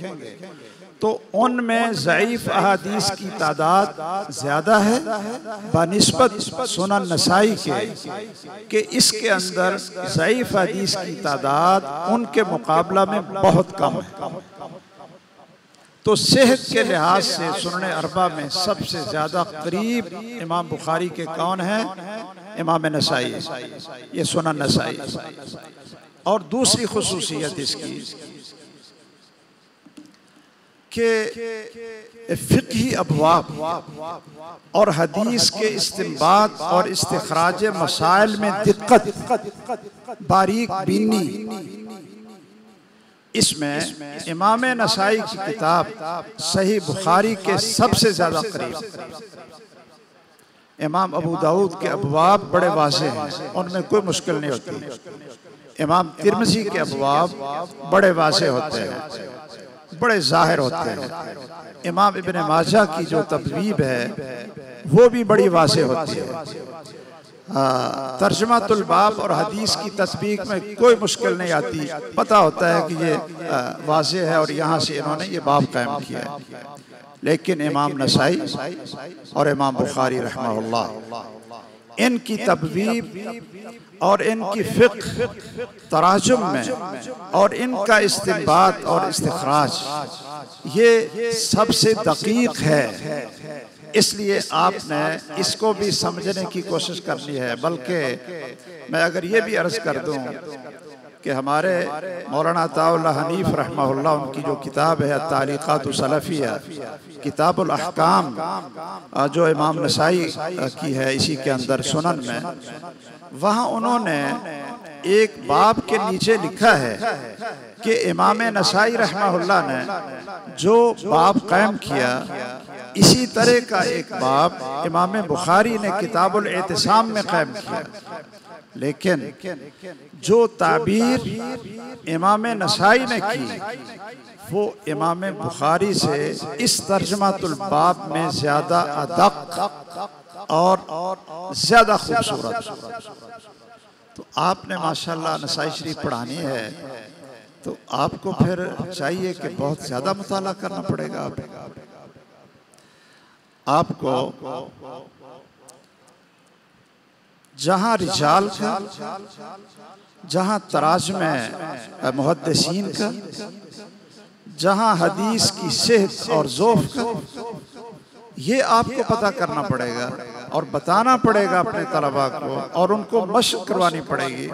तो उनमें ज़ईफ़ अहादीस की तादाद ज़्यादा है बनिस्बत सुनन नसाई के इसके अंदर ज़ईफ़ हदीस की तादाद उनके मुकाबला में बहुत कम है। तो सेहत के लिहाज से सुनन अरबा में सबसे ज़्यादा करीब इमाम बुखारी के कौन हैं? इमाम नसाई, ये सुनन नसाई। और दूसरी खुसूसियत इसकी कि फ़िक़ही अबवाब और हदीस के इस्तिंबात और इस्तिखराज मसाइल में दिक्कत, बारीक बीनी, इसमें इमाम नसाई की किताब सही बुखारी के सबसे ज़्यादा करीब। इमाम अबू दाऊद के अबवाब बड़े वाज़ेह हैं, उनमें कोई मुश्किल नहीं होती। इमाम तिर्मिज़ी के अबवाब बड़े वाज़ेह होते हैं, बड़े ज़ाहिर होते हैं। इमाम इब्ने माजा की जो तबवीब है वो भी बड़ी वाज़ेह होती है। तर्जुमातुल बाब और हदीस की तस्बीक में कोई मुश्किल नहीं आती, पता होता है कि ये वाज़ेह है और यहाँ से इन्होंने ये बाब कायम किया है। लेकिन इमाम नसाई और इमाम बुखारी रहमहुल्लाह इनकी तबवीब और इनकी फ़िक़्ह तराजुम में और इनका इस्तिंबात और इस्तिखराज ये सबसे दकीक है। इसलिए आपने इसको भी समझने की कोशिश करनी है। बल्कि मैं अगर ये भी अर्ज़ कर दूँ कि हमारे मौलाना अताउल्लाह हनीफ रहमहुल्लाह उनकी जो किताब है तारीक़ात सलफ़िया, किताबुल अहकाम जो इमाम नसाई की है इसी के अंदर सुनन में, वहाँ उन्होंने एक बाब के नीचे लिखा है कि इमाम नसाई रहमहुल्लाह ने जो बाब कायम किया इसी तरह का एक बाब इमाम बुखारी ने किताबुल एतिसाम में कायम किया। लेकिन जो ताबीर इमाम नसाई ने की वो इमाम बुखारी से इस तर्जुमातुल बाब में ज़्यादा अदक और ज़्यादा खूबसूरत। तो आपने माशाल्लाह नसाई शरीफ पढ़ानी है तो आपको फिर चाहिए कि बहुत ज़्यादा मुताला करना पड़ेगा। आपको जहाँ रिजाल का, जहाँ तराजुमे मुहद्दिसीन का, जहाँ हदीस की सेहत और ज़ौफ़ का, ये आपको पता करना पड़ेगा और बताना पड़ेगा अपने तलबा को और उनको मशक़ करवानी पड़ेगी।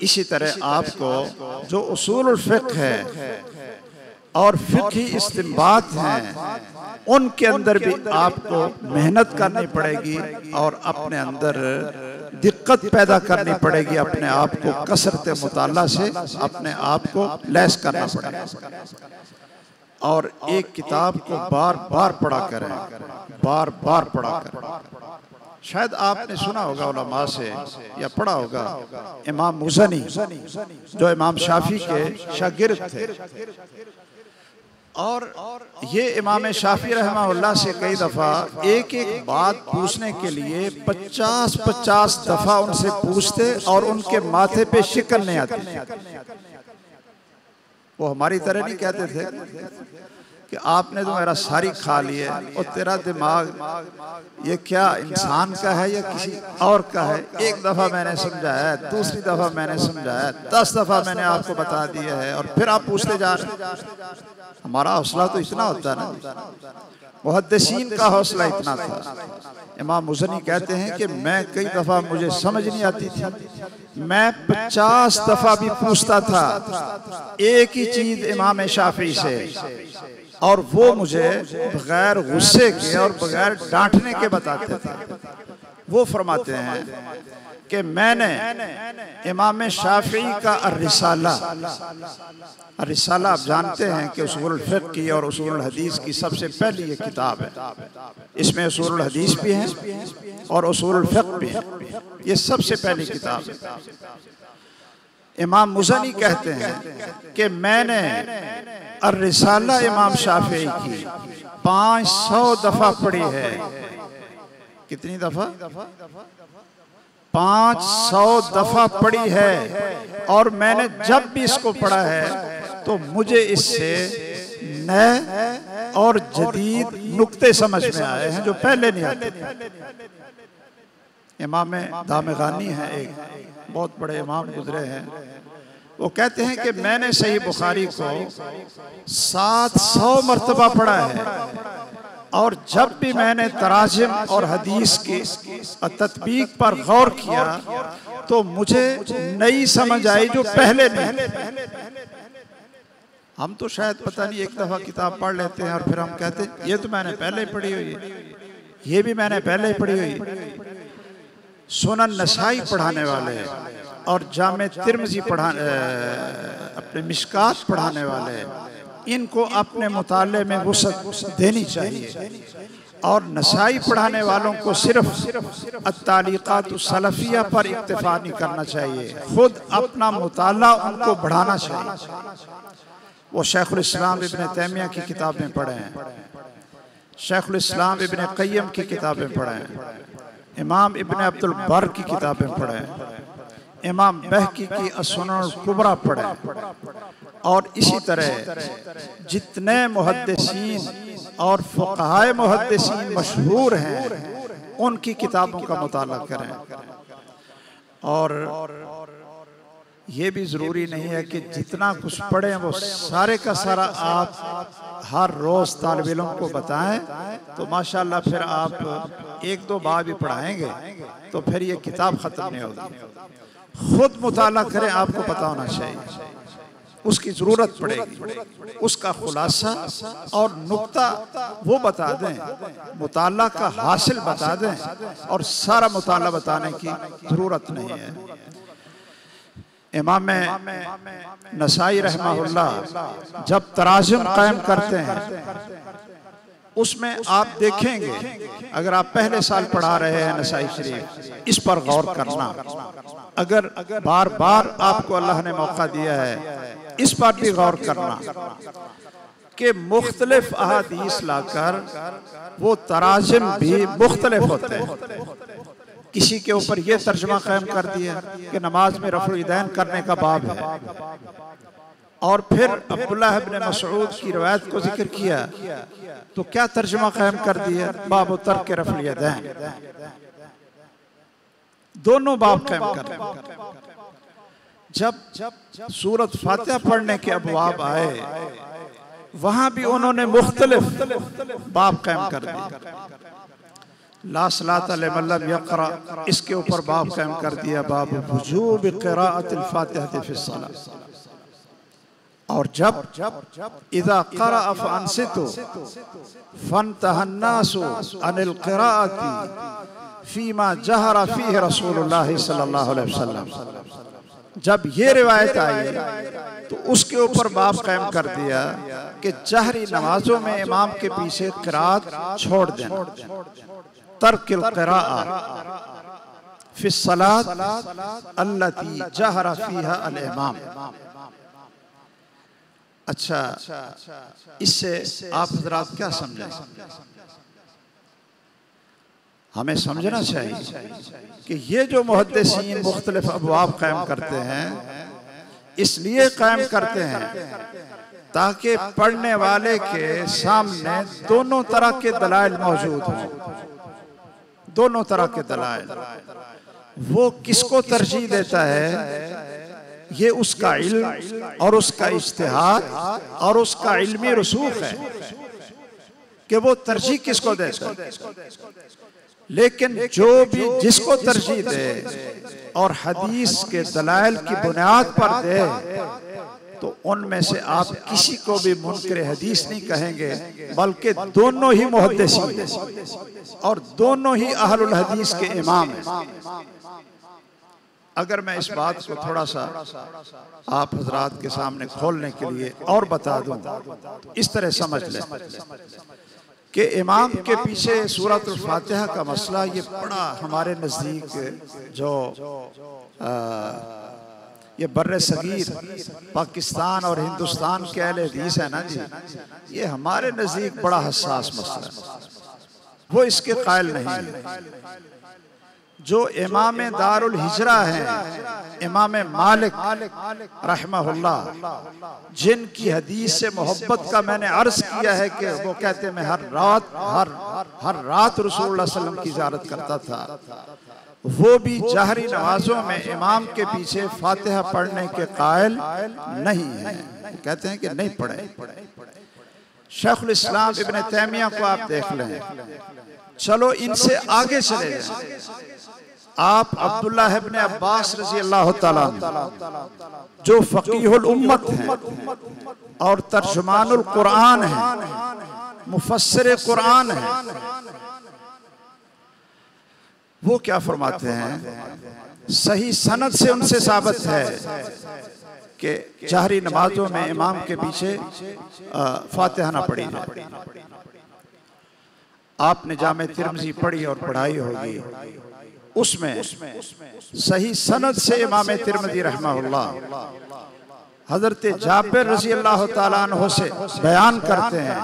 इसी तरह आपको जो उसूलुल फ़िक़्ह है और फ़िक़ही इस्तिंबात हैं उनके अंदर भी आपको मेहनत करनी पड़ेगी और अपने अंदर दिक्कत पैदा करनी पड़ेगी। अपने आप को कसरत मुताला से अपने आप को लैस करना पड़ेगा और एक किताब को बार बार पढ़ा करें, बार बार पढ़ा करें। शायद आपने सुना होगा उलमा से या पढ़ा होगा इमाम मुज़नी जो इमाम शाफी के शागिर्द थे और ये इमाम शाफी रहमहुल्लाह से कई दफ़ा एक एक बात पूछने के लिए 50-50 दफ़ा उनसे पूछते और उनके माथे पे शिकन नहीं आती। वो हमारी तरह नहीं कहते थे कि आपने तो मेरा सारी खा लिया और तेरा दिमाग ये क्या इंसान का है या किसी और का है। एक दफ़ा मैंने समझाया, दूसरी दफ़ा मैंने समझाया, 10 दफ़ा मैंने आपको बता दिया है और फिर आप पूछते जा रहे। हमारा हौसला तो इतना होता है ना, मुहद्दिसीन का हौसला इतना था। इमाम मुज़नी कहते हैं कि मैं कई दफ़ा मुझे समझ नहीं आती थी, मैं 50 दफ़ा भी पूछता था एक ही चीज़ इमाम शाफी से और वो मुझे बगैर गुस्से के और बगैर डांटने के बताते थे। वो फरमाते हैं कि मैंने इमाम शाफी का रिसाला आप जानते हैं कि उसूल फ़िक़्ह की और उसूल हदीस की सबसे पहली ये किताब है। इसमें उसूल हदीस भी हैं और उसूल फ़िक़्ह भी है। ये सबसे पहली किताब है। इमाम मुज़नी कहते हैं कि मैंने रिसाला इमाम शाफी की 500 दफ़ा पढ़ी है। कितनी दफ़ा? 500 दफा पढ़ी है और मैंने जब भी इसको पढ़ा है तो मुझे इससे नए और जदीद नुक्ते समझ में आए हैं जो पहले नहीं आते थे। इमाम दामगानी है, एक बहुत बड़े इमाम गुजरे हैं, वो कहते हैं कि मैंने सही बुखारी को 700 मरतबा पढ़ा है और जब भी मैंने तराजिम और हदीस की तत्बीक पर गौर किया तो मुझे नई समझ आई जो पहले नहीं। हम तो शायद पता नहीं एक दफ़ा किताब पढ़ लेते हैं और फिर हम कहते हैं ये तो मैंने पहले ही पढ़ी हुई है, ये भी मैंने पहले ही पढ़ी हुई। सुनन नसाई पढ़ाने वाले और जामे तिर्मिज़ी अपने मिशकात पढ़ाने वाले, इनको अपने मुताले में वुसअत देनी चाहिए और नसाई पढ़ाने वालों को सिर्फ अत्तालीक़ात सलफ़िया पर इक्तिफ़ा नहीं करना चाहिए, खुद अपना मुताला उनको बढ़ाना चाहिए। वो शेखुल इस्लाम इब्न तैमिया की किताबें पढ़े हैं, शेखुल इस्लाम इब्न क़य्यम की किताबें पढ़े हैं, इमाम इब्न अब्दुल बर की किताबें पढ़े हैं, इमाम बहकी की असुनन कुबरा पढ़े और इसी तरह जितने मुहद्दिसीन और फ़ुक़हाए मुहद्दिसीन मशहूर हैं उनकी किताबों का मुताला करें। और ये भी ज़रूरी नहीं है कि जितना कुछ पढ़ें वो सारे का सारा आप हर रोज़ तालिब इल्म को बताएं तो माशाअल्लाह फिर आप एक दो बार भी पढ़ाएंगे तो फिर ये किताब ख़त्म नहीं होगी। खुद मुताला करें, आपको पता होना चाहिए, उसकी ज़रूरत पड़ेगी, उसका खुलासा और नुक्ता वो बता दें, मुताला का हासिल बता दें और सारा मुताला बताने की ज़रूरत नहीं है। इमाम नसाई रहमहुल्लाह जब तराजुम कायम करते हैं उसमें आप देखेंगे, अगर आप पहले साल पढ़ा रहे हैं नसाई शरीफ, इस पर गौर करना, अगर बार बार आपको अल्लाह ने मौका दिया है इस पर भी गौर करना कि मुख्तलिफ अहादीस लाकर वो तराजुम भी मुख्तलिफ होते हैं। किसी के ऊपर ये तर्जमा कायम कर दिया कि नमाज में रफ़ुल यदैन करने का बाब है और फिर अब्दुल्लाह इब्न मसऊद की रवायत को जिक्र किया तो क्या तर्जमा कायम कर दिया, बाब तर्क रफ़ुल यदैन, दोनों बाब कायम कर दिए। जब सूरत फातिहा पढ़ने के अबवाब आए वहां भी उन्होंने मुख्तलिफ बाब कायम कर दिए। ला सलाता लिमन लम यक़रा, इसके ऊपर बाब कायम कर दिया, बाब वुजूब क़िराअतिल फातिहा फ़ी सलाह। और जब इज़ा क़रअ फ़अन्सितू फ़न्तहन्नासु अनिल क़िराअति फ़ीमा जहरा फ़ीहि रसूलुल्लाह सल्लल्लाहु अलैहि वसल्लम, जब ये रिवायत आई तो उसके ऊपर बाब कायम कर दिया कि जहरी नमाजों में इमाम के पीछे क़िराअत छोड़ देना, तर्किल क़िराअ फ़ी सलात अल्लती जहरा फ़ीहा अल इमाम। अच्छा, इससे आप हज़रात क्या समझें? हमें समझना चाहिए कि ये जो मुहद्दिसीन मुख्तलिफ अबवाब कायम करते हैं इसलिए कायम करते हैं ताकि पढ़ने वाले के सामने दोनों तरह के दलाइल मौजूद हों, दोनों तरह के दलाइल। वो किसको तरजीह देता है, ये उसका इल्म और उसका इज्तिहाद और उसका इल्मी रसूख है कि वो तरजीह किसको देता है। लेकिन जो भी जिसको तरजीह दे और हदीस के दलाइल की बुनियाद पर दे तो उनमें से आप किसी को भी मुनकर हदीस नहीं कहेंगे, बल्कि दोनों ही मुहद्दिसीन और दोनों ही अहलुल हदीस के इमाम हैं। अगर मैं इस बात को थोड़ा सा आप हजरात के सामने खोलने के लिए और बता दूं, इस तरह समझ लें कि इमाम के पीछे सूरतुल फातिहा का मसला ये बड़ा हमारे नज़दीक जो ये बर्रे सगीर पाकिस्तान और हिंदुस्तान के अहले हदीस है ना जी, ये हमारे नज़दीक बड़ा हसास मसला है, वो इसके कायल नहीं है। जो इमाम दारुल हिजरा हैं, इमाम मालिक रहमहुल्लाह, जिनकी हदीस से मोहब्बत का मैंने अर्ज किया है कि वो कहते हैं मैं हर रात रसूलुल्लाह सल्लल्लाहु अलैहि वसल्लम की ज़ियारत करता था। वो भी जहरी नमाजों में इमाम के पीछे फातिहा पढ़ने के कायल नहीं है, कहते हैं कि नहीं पढ़े। शेखुल इस्लाम इब्न तैमिया को आप देख लें। चलो इनसे आगे चले जाएं, आप अब्दुल्लाह इब्न अब्बास रज़ी अल्लाह तआला जो फ़क़ीहुल उम्मत हैं और तर्जुमानुल कुरान हैं, मुफस्सिर कुरान हैं, वो क्या फरमाते हैं? सही सनद से उनसे साबित है कि जहरी नमाजों में इमाम के पीछे फातिहा ना पढ़ी जाए। आपने जामे तिरमिज़ी पढ़ी और पढ़ाई होगी, उसमें सही सनद से इमाम तिरमिज़ी रहमहुल्लाह हज़रत जाबिर रज़ी अल्लाह ताला अन्हु से बयान करते हैं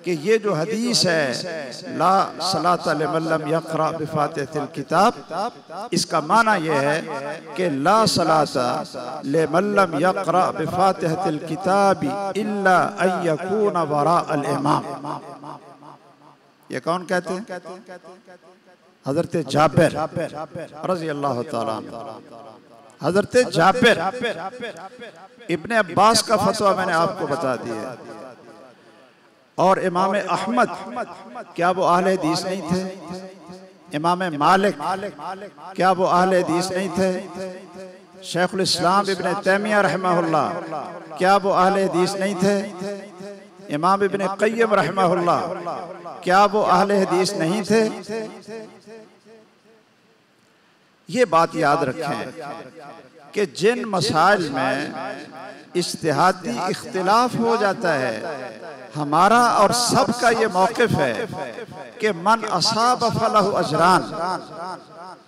कि ये जो हदीस है ला सलाता लिमन लम यक़रा बिफ़ातिहतिल किताब, इसका माना यह है कि ला सलाता लिमन लम यक़रा बिफ़ातिहतिल किताब इल्ला अन यकूना वराअल इमाम। ये कौन कहते हैं? हज़रत जाबिर रज़ी अल्लाह ताला अन्हु। हज़रत जाबिर इब्ने अब्बास का फतवा मैंने आपको बता दिया। और इमाम अहमद, क्या वो अहले हदीस नहीं थे? इमाम मालिक, क्या वो अहले हदीस नहीं थे? शेखुल इस्लाम इब्न तैमिया रहमहुल्लाह, क्या वो अहले हदीस नहीं थे? इमाम इब्न क़य्यिम रहमहुल्लाह, क्या वो अहले हदीस नहीं थे? ये बात याद रखें कि जिन मसाइल में इज्तिहादी इख्तिलाफ हो जाता है, हमारा और सबका ये मौक़िफ़ है कि मन असाब फलहु अजरान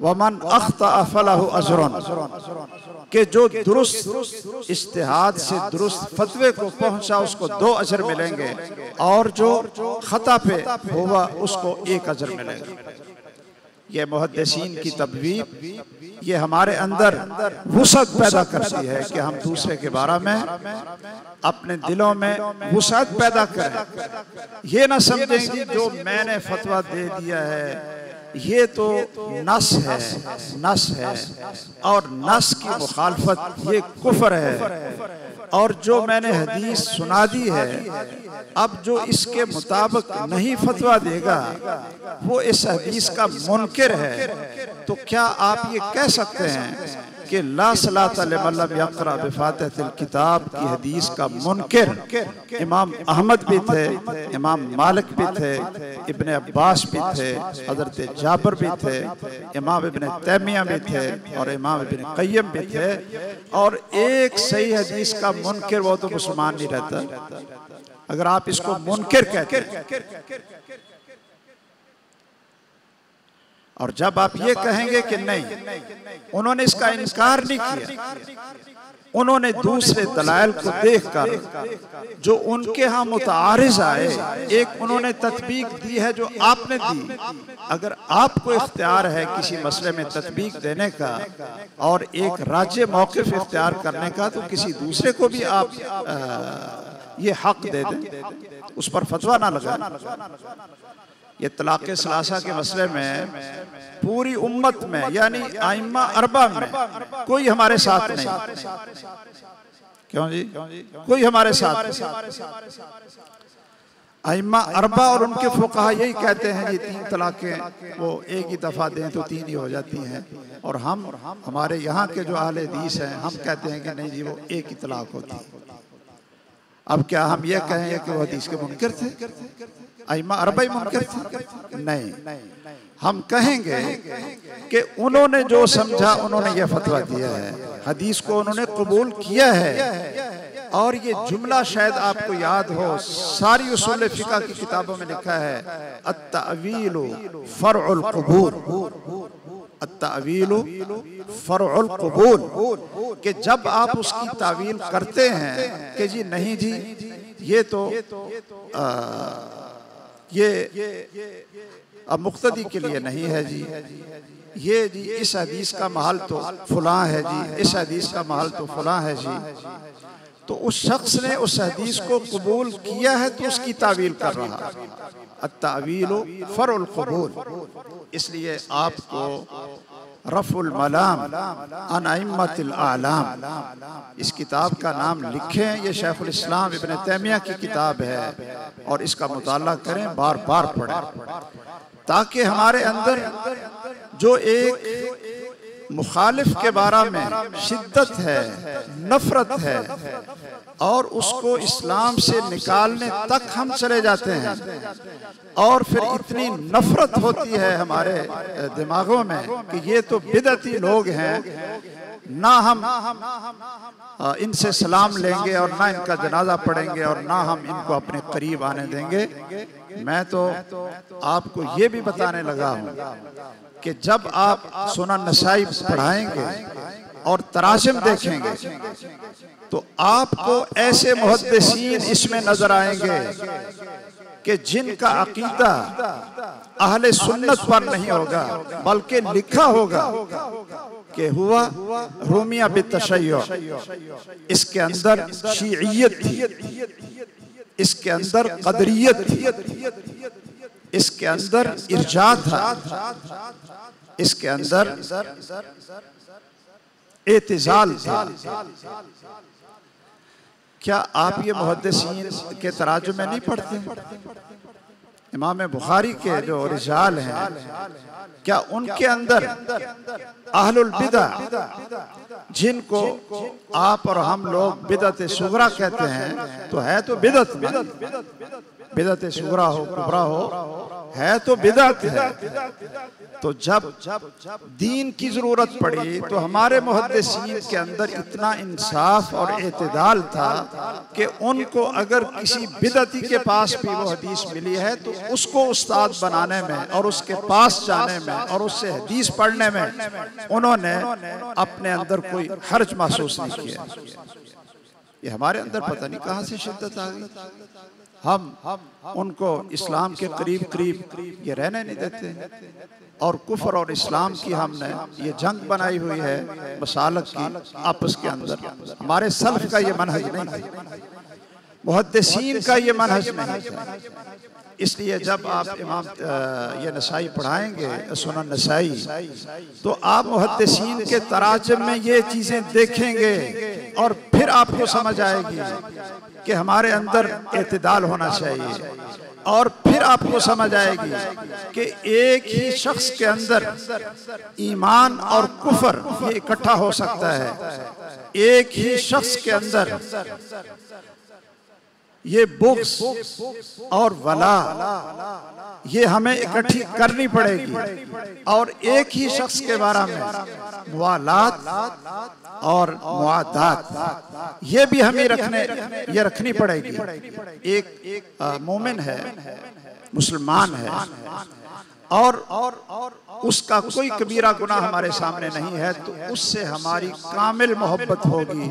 व मन अख्ता फलहु अजरुन, कि जो दुरुस्त इज्तिहाद से दुरुस्त फतवे को पहुंचा उसको 2 अजर मिलेंगे और जो खता पे हुआ उसको 1 अजर मिलेगा। ये मुहद्दिसीन की तबवीब ये हमारे अंदर वुसअत पैदा करती है कि हम दूसरे के बारे में अपने दिलों में वुसअत पैदा करें। ये ना समझें कि जो मैंने फतवा दे दिया है ये तो नस है और नस की मुखालफत ये कुफ्र है, और जो मैंने हदीस सुना दी है अब जो इसके मुताबिक नहीं फतवा देगा वो इस हदीस का मुनकिर है। तो क्या आप ये कह सकते हैं कि ला सलाता लिमन लम यक़रा बिफ़ातिहतिल किताब की हदीस का मुनकिर इमाम अहमद भी थे, इमाम मालिक भी थे, इब्ने अब्बास भी थे, हज़रत जाबिर भी थे, इमाम इब्न तैमिया भी थे और इमाम इब्न क़य्यिम भी थे, और एक सही हदीस का मुनकिर वो तो मुसलमान नहीं रहता अगर आप इसको मुनकिर कहते हैं। और जब आप ये कहेंगे कि नहीं उन्होंने इसका इनकार नहीं किया, उन्होंने दूसरे दलाइल को देखकर जो उनके यहाँ मुतारिज आए, एक उन्होंने तत्बीक दी है जो आपने दी। अगर आपको इख्तियार है किसी मसले में तत्बीक देने का और एक राज्य मौक़िफ़ इख्तियार करने का, तो किसी दूसरे को भी आप ये हक दे दें, उस पर फतवा ना लगाएं। ये तलाक़ सलासा के मसले में पूरी उम्मत में यानी आइम्मा अरबा में कोई हमारे साथ नहीं। क्यों जी? कोई हमारे साथ नहीं। आइम्मा अरबा और उनके फुक़हा यही कहते हैं ये 3 तलाक़ें वो एक ही दफ़ा दें तो 3 ही हो जाती हैं, और हम हमारे यहाँ के जो अहले हदीस हैं हम कहते हैं कि नहीं जी वो एक ही तलाक़ होती है। अब क्या हम ये कहें कि वो हदीस के मुनकिर थे? आइम्मा अरबा ही मुनकिर थे? नहीं, हम कहेंगे कि उन्होंने जो समझा उन्होंने ये फतवा दिया है, हदीस को उन्होंने कबूल किया है। और ये जुमला शायद आपको याद हो, सारी उसूल फ़िक़ह की किताबों में लिखा है अत-तअवीलु फ़र्उल क़बूल, अत-तअवीलु फ़र्उल क़बूल, कि जब आप उसकी तावील करते हैं कि जी नहीं जी ये तो ये अब मुक़्तदी के लिए नहीं है जी, ये जी इस हदीस का महल तो फलां है जी, इस हदीस का महल तो फलां है जी, तो उस शख्स ने उस हदीस को कबूल किया है तो उसकी तावील कर रहा है। अत्तावीलु फरुल कबूल। इसलिए आपको रफ़ुल मलाम अन अइम्मतिल आलाम, इस किताब का नाम लिखें। ये शेखुल इस्लाम इब्न तैमिया की किताब है और इसका मुताला करें, बार बार पढ़ें, ताकि हमारे अंदर जो एक मुखालिफ के बारे में शिद्दत है, नफरत है और उसको इस्लाम से निकालने तक हम चले जाते हैं, और फिर इतनी नफरत होती है हमारे दिमागों में कि ये तो बिदअती लोग हैं, ना हम इनसे सलाम लेंगे और ना इनका जनाजा पढ़ेंगे और ना हम इनको अपने करीब आने देंगे। मैं तो आपको ये भी बताने लगा हूँ कि जब आप सुनन नसाई पढ़ाएंगे और तराजिम देखेंगे तो आपको ऐसे मुहद्दिसीन इसमें नजर आएंगे कि जिनका अकीदा अहले सुन्नत पर नहीं होगा, बल्कि लिखा होगा कि हुआ रूमिया बितशय्यो, इसके अंदर शीइयत थी, इसके अंदर कदरियत थी, इसके अंदर इर्जा था, इसके अंदर एतिजाल था। क्या आप ये मुहद्दिसीन के तराजुम में नहीं पढ़ते? इमाम बुखारी के जो रिजाल हैं, क्या उनके अंदर अहलुल बिदा, जिनको आप और हम लोग बिदअत सुगरा कहते हैं, तो है तो बिदअत में, बिदअत सुगरा हो कुबरा हो, है तो बिदअत है। तो जब दीन की जरूरत पड़ी तो हमारे मुहद्दिसीन के अंदर इतना इंसाफ और एतदाल था कि उनको अगर किसी बिदअती के पास भी वो हदीस मिली है तो उसको उस्ताद बनाने में और उसके पास जाने में और उससे हदीस पढ़ने में उन्होंने अपने अंदर कोई हर्ज महसूस नहीं किया। ये हमारे अंदर पता नहीं कहाँ से शिद्दत आ गई। हम उनको इस्लाम के करीब करीब ये रहने नहीं देते, और कुफर और इस्लाम की हमने ये जंग बनाई हुई है मसालक की आपस के अंदर। हमारे सल्फ का ये मनहज नहीं है, मुहद्दिसीन का ये मनहज नहीं है। इसलिए जब आप इमाम ये नसाई पढ़ाएंगे, सुनन नसाई, तो आप मुहद्दिसीन के तराजुम में ये चीज़ें देखेंगे और फिर आपको समझ आएगी कि हमारे अंदर एतदाल होना चाहिए, और फिर आपको समझ आएगी कि एक ही शख्स के अंदर ईमान और कुफर ये इकट्ठा हो सकता है। एक ही शख्स के अंदर ये बुग़्ज़ और वला ये हमें इकट्ठी करनी पड़ेगी, और एक ही शख्स के बारे में मुआलात और मुआदात ये भी हमें रखनी पड़ेगी। एक मोमिन है, मुसलमान है, और उसका कोई कबीरा गुनाह हमारे सामने नहीं है, तो उससे हमारी कामिल मोहब्बत होगी,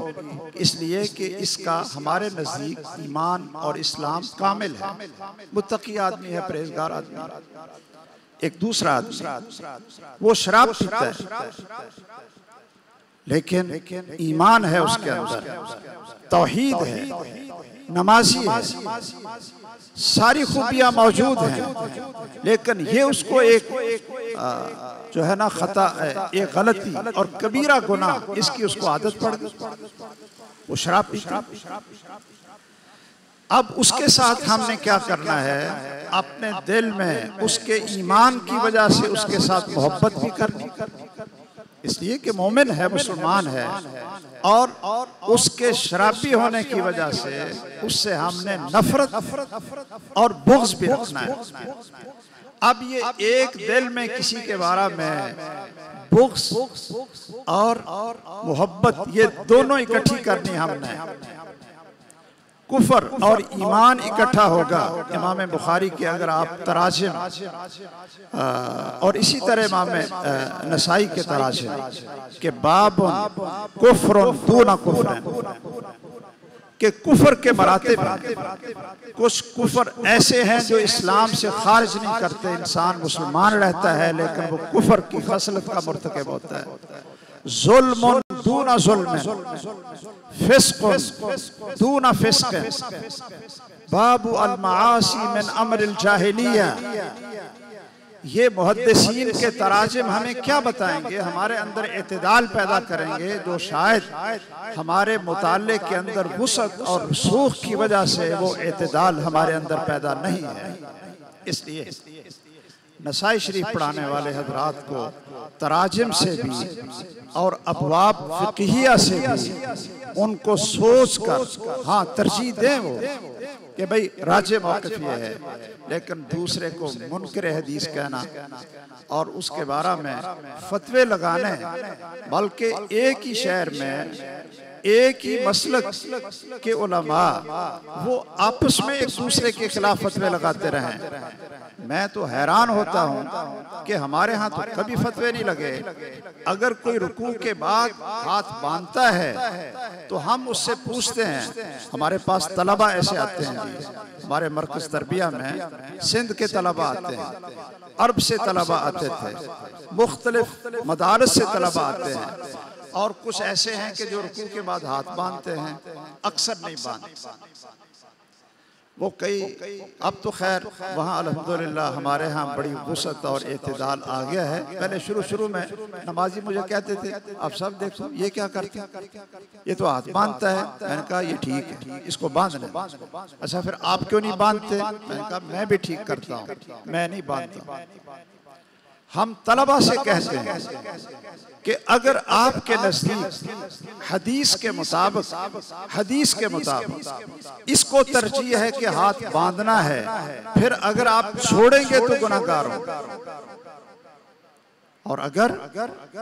इसलिए कि इसका हमारे नज़दीक ईमान और इस्लाम कामिल है, मुत्तकी आदमी है, परहेज़गार आदमी है। एक दूसरा आदमी वो शराब पीता है लेकिन ईमान है उसके अंदर, तौहीद है, नमाजी है, सारी खूबियां मौजूद हैं, लेकिन ये उसको एक जो है ना खता, एक गलती और कबीरा गुनाह इसकी उसको आदत पड़ गई, वो शराब पीता। अब उसके साथ हमने क्या करना है, अपने दिल में उसके ईमान की वजह से उसके साथ मोहब्बत भी करनी, इसलिए कि मोमिन है, मुसलमान है, और उसके शराबी होने की वजह से उससे हमने नफरत और बुग़्ज़ भी रखना है। अब ये एक दिल में किसी के बारे में बुग़्ज़ और मोहब्बत ये दोनों इकट्ठी करनी हमने, कुफर और ईमान इकट्ठा होगा। इमाम बुखारी के अगर आप तराजिम और इसी तरह इमाम नसाई के तराजिम के बाब कुफ्रुन दूना कुफ्रन, कि कुफर के मरातिब हैं। कुछ कुफर ऐसे हैं जो इस्लाम से खारिज नहीं करते, इंसान मुसलमान रहता है लेकिन वो कुफर की खसलत का मुर्तकिब होता है। जुल्मुन दूना जुल्म, फिस्कुन दूना फिस्क, बाबु अल मआसी मिन अम्रिल जाहिलिया। ये मुहद्दिसीन के तराजिम हमें क्या बताएंगे? हमारे अंदर एतदाल पैदा करेंगे जो शायद हमारे मुताले के अंदर वुसअत और रसूख की वजह से वो एतदाल हमारे अंदर पैदा नहीं है। इसलिए नसाई शरीफ पढ़ाने वाले हजरात को तराजिम से भी और अबवाब फिक़हिया से भी उनको सोच कर हाँ तरजीह दें वो कि भाई राजे मौक़िफ़ ये है, लेकिन दूसरे को मुनकर हदीस कहना और उसके बारे में फतवे लगाने, बल्कि एक ही शहर में एक ही मसलक के उलमा वो आपस में एक दूसरे के खिलाफ फतवे लगाते रहें। मैं तो हैरान होता हूँ कि हमारे यहाँ तो कभी फतवे नहीं लगे। अगर कोई रुकू के बाद हाथ बांधता है तो हम उससे पूछते हैं। हमारे पास तलबा ऐसे आते हैं जी, हमारे मरकज़ तरबिया में सिंध के तलबा आते हैं, अरब से तलबा आते थे, मुख्तलिफ मदारस से तलबा आते हैं, और कुछ ऐसे हैं कि जो रुकू के बाद हाथ बांधते हैं, अक्सर नहीं बांधते वो कई। अब तो खैर वहाँ अल्हम्दुलिल्लाह हमारे यहाँ बड़ी वुसअत और एतदाल आ गया है। पहले शुरू में नमाजी मुझे कहते थे अब सब देखो ये क्या करते हैं, ये तो हाथ बांधता है। मैंने कहा ये ठीक है, इसको बांध लें। अच्छा फिर आप क्यों नहीं बांधते? मैंने कहा मैं भी ठीक करता हूँ, मैं नहीं बांधता। हम तलबा से कहते हैं कि अगर आपके नज़दीक हदीस के मुताबिक इसको तरजीह है कि हाथ बांधना है, फिर अगर आप छोड़ेंगे तो गुनाहगार होंगे। और अगर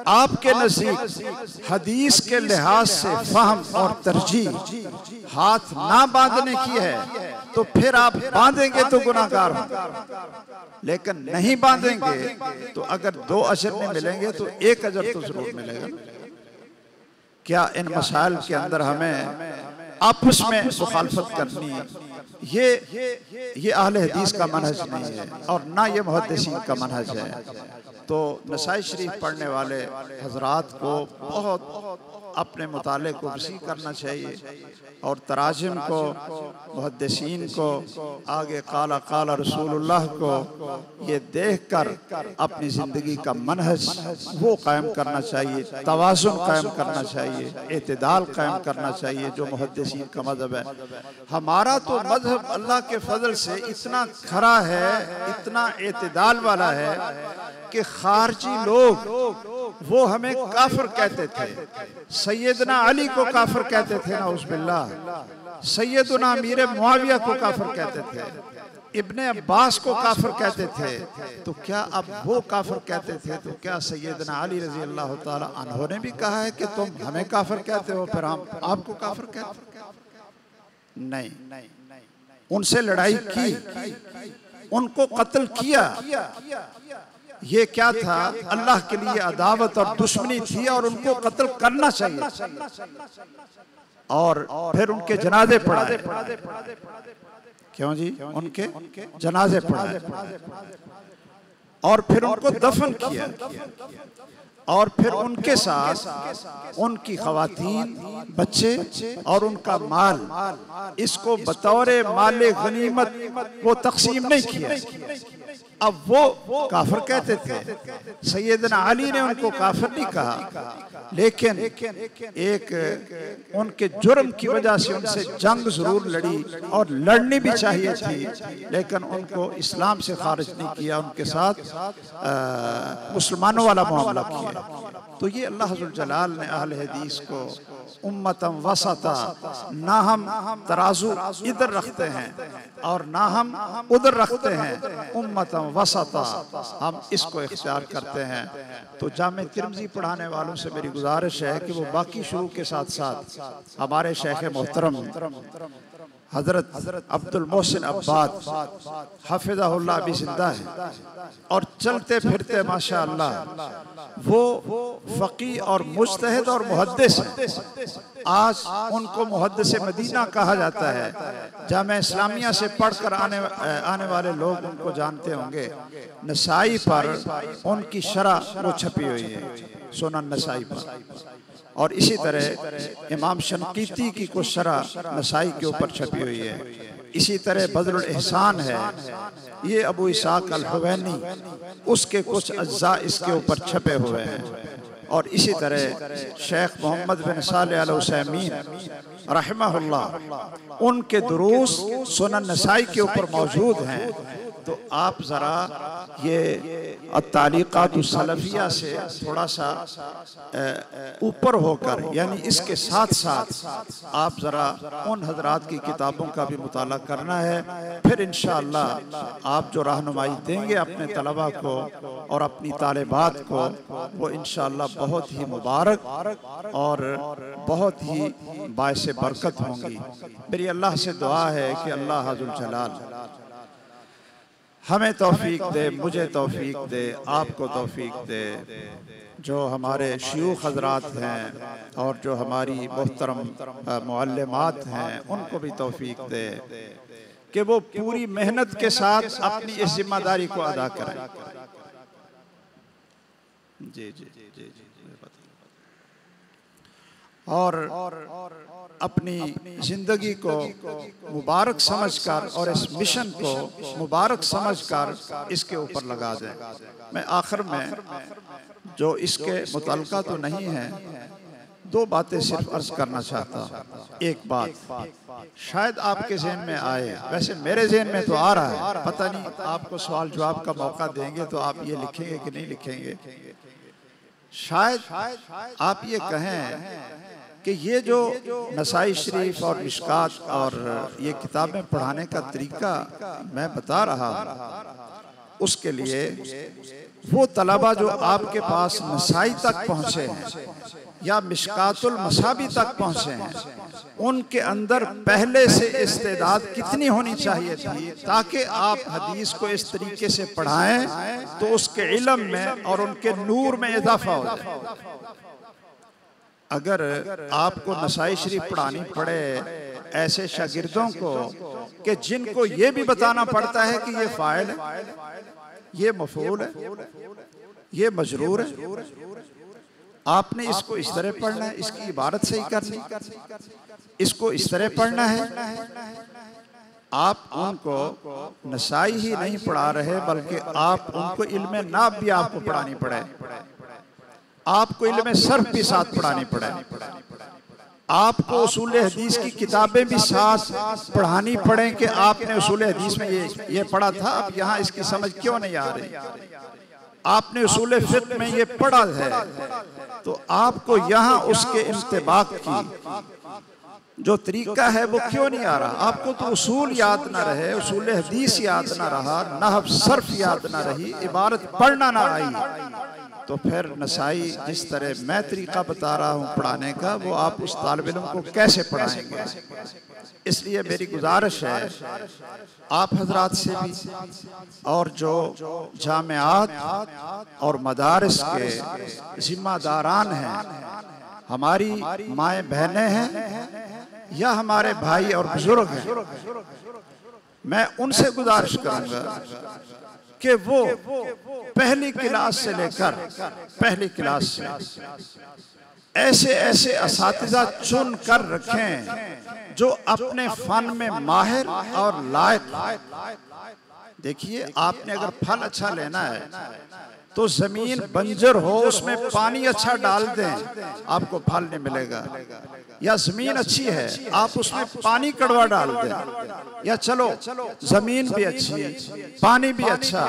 आपके नज़दीक हदीस के लिहाज से फहम और तरजीह हाथ ना बांधने की है तो फिर आप बांधेंगे तो गुनाहगार होंगे, लेकिन नहीं बांधेंगे तो अगर 2 अजर नहीं मिलेंगे तो 1 अजर तो जरूर मिलेगा। क्या इन मसाइल के अंदर हमें आपस में मुखालफत करनी है? ये अहले हदीस का मनहज नहीं है और ना ये मुहद्दिसीन का मनहज है। तो नसाई शरीफ पढ़ने वाले हजरात को बहुत अपने मुताले को वसी करना चाहिए और तराजिम को, मुहद्दिसीन को, आगे काला काला रसूलुल्लाह को ये देख कर अपनी ज़िंदगी का मनहज वो कायम करना चाहिए, तवाज़ुन कायम करना चाहिए, एतदाल कायम करना चाहिए जो मुहद्दिसीन का मज़हब है। हमारा तो मज़हब अल्लाह के फजल से इतना खरा है, इतना एतदाल वाला है कि खारजी लोग वो हमें काफिर कहते थे। सैयदना अली को काफिर कहते थे, नाउज़ुबिल्लाह। सैयदना अमीर मुआविया को काफिर कहते थे, इब्ने अब्बास को काफिर कहते थे। तो क्या अब वो काफिर कहते थे तो क्या सैयदना अली रज़ी अल्लाह ताला अन्हु ने भी कहा है कि तुम हमें काफिर कहते हो फिर हम आपको काफिर कहते हैं? नहीं, उनसे लड़ाई की, उनको कत्ल किया। ये क्या था? अल्लाह के लिए अदावत और दुश्मनी थी और उनको कत्ल करना चाहिए और फिर उनके जनाजे पढ़ाए। क्यों जी? उनके जनाजे पढ़ाए और फिर उनको दफन किया और फिर उनके साथ उनकी खवातीन, बच्चे और उनका माल, इसको बतौर माले गनीमत वो तकसीम नहीं किया। अब वो काफिर कहते थे। सैयदना अली ने उनको काफिर नहीं कहा, लेकिन एक उनके जुर्म की वजह से उनसे जंग जरूर लड़ी और लड़नी भी चाहिए थी, लेकिन उनको इस्लाम से खारिज नहीं किया, उनके साथ मुसलमानों वाला मामला किया। तो ये अल्लाह जुल जलाल ने अहले हदीस को उम्मतम वसता, ना हम तराजू इधर रखते हैं और ना हम उधर रखते हैं, उम्मतम वसता हम इसको इख्तियार करते हैं। तो जामे तिरमिज़ी पढ़ाने वालों से मेरी गुजारिश है कि वो बाकी शुरू के साथ साथ हमारे शेख मोहतरम हजरत अब्दुल मोहसिन अब्बाद हफिज़हुल्लाह भी जिंदा है और चलते फिरते माशाअल्लाह वो फ़क़ी और मुज्तहिद और मुहद्दिस हैं। आज उनको मुहद्दिस मदीना कहा जाता है। जामे इस्लामिया से पढ़कर आने वाले लोग उनको जानते होंगे। नसाई पर उनकी शरह वो छपी हुई है, सुनन नसाई पर। और इसी तरह इमाम शनकीती की कुछ शरह नसाई के ऊपर छपी हुई है। इसी तरह बदरुल एहसान है, ये अबू इसाक अल हुवैनी, उसके कुछ अज्जा इसके ऊपर छपे हुए हैं। और इसी तरह शेख मोहम्मद बिन सालेह अल उसैमीन रहमहुल्लाह, उनके दुरूस सुनन नसाई के ऊपर मौजूद हैं। तो आप ज़रा ये अत्तालिक़ात सलफ़िया से थोड़ा सा ऊपर होकर, यानी इसके साथ साथ आप ज़रा उन हज़रात की किताबों का भी मुताला करना है। फिर इंशाअल्लाह आप जो रहनुमाई देंगे अपने तलबा को और अपनी तालिबात को, वो इंशाअल्लाह बहुत ही मुबारक और बहुत ही बाइसे बरकत होंगी। मेरी अल्लाह से दुआ है कि अल्लाह अज़्ज़ल जलाल हमें तौफीक दे, मुझे तौफीक दे, आपको तौफीक दे। जो हमारे शयूख हज़रात हैं और जो हमारी मोहतरम मुअल्लिमात हैं, उनको भी तौफीक दे कि वो पूरी मेहनत के साथ अपनी इस जिम्मेदारी को अदा करें। जी जी जी जी जी। और अपनी ज़िंदगी को मुबारक समझकर और इस मिशन को मुबारक समझकर इसके ऊपर लगा दें। मैं आखिर में, जो इसके मुतल्लिक़ तो नहीं है, दो बातें सिर्फ अर्ज़ करना चाहता हूँ। एक बात शायद आपके ज़हन में आए, वैसे मेरे ज़हन में तो आ रहा है, पता नहीं आपको सवाल जवाब का मौका देंगे तो आप ये लिखेंगे कि नहीं लिखेंगे। शायद आप ये कहें कि ये जो नसाई शरीफ और मिशकात और ये किताबें पढ़ाने का तरीका मैं बता रहा हूँ, उसके लिए वो तलबा जो आपके पास नसाई तक पहुँचे हैं या मिशकातुल मसाबी तक पहुँचे हैं, उनके अंदर पहले से इस्तेदाद कितनी होनी चाहिए थी ताकि आप हदीस को इस तरीके से पढ़ाएं तो उसके इल्म में और उनके नूर में इजाफा हो जाए। अगर आपको नसाई शरीफ पढ़ानी पड़े ऐसे शागिर्दों को कि जिनको ये भी बताना पड़ता है कि ये फाइल है, ये मफूल है, ये मजरूर है, आपने इसको इस तरह पढ़ना है, इसकी इबारत सही करनी, इसको इस तरह पढ़ना है। आप उनको नसाई ही नहीं पढ़ा रहे, बल्कि आप उनको इल्म नाब भी आपको पढ़ानी पड़े, आपको इल्म सर्फ भी साथ पढ़ानी पड़े, आपको उसूल हदीस की किताबें भी साथ पढ़ानी पड़े कि आपने उसूल हदीस में ये पढ़ा था, अब यहाँ इसकी समझ क्यों नहीं आ रही, आपने उसूल फिक़्ह में ये पढ़ा है तो आपको यहाँ उसके इंतबाक की जो तरीका है वो क्यों नहीं आ रहा। आपको तो उसूल याद ना रहे, उसूल हदीस याद ना रहा, नहव सर्फ याद ना रही, इबारत पढ़ना ना आई, तो फिर नसाई जिस तरह मैं तरीका बता रहा हूँ पढ़ाने का, वो आप उस तालिब इल्म को कैसे पढ़ाएंगे। इसलिए मेरी गुजारिश है आप हजरात से भी और जो जामियात और मदारिस के जिम्मेदारान हैं, हमारी माएँ बहनें हैं या हमारे भाई और बुजुर्ग हैं, मैं उनसे गुजारिश करूँगा कि वो पहली क्लास से लेकर पहली क्लास से ऐसे ऐसे असातिज़ा चुन कर रखें जो अपने फन में माहिर और लायक। देखिए, आपने अगर फल अच्छा लेना है तो जमीन बंजर हो, उसमें पानी अच्छा डाल दें, आपको फल नहीं मिलेगा। या जमीन अच्छी है, आप उसमें पानी कड़वा डाल दें, या चलो जमीन भी अच्छी, पानी भी अच्छा,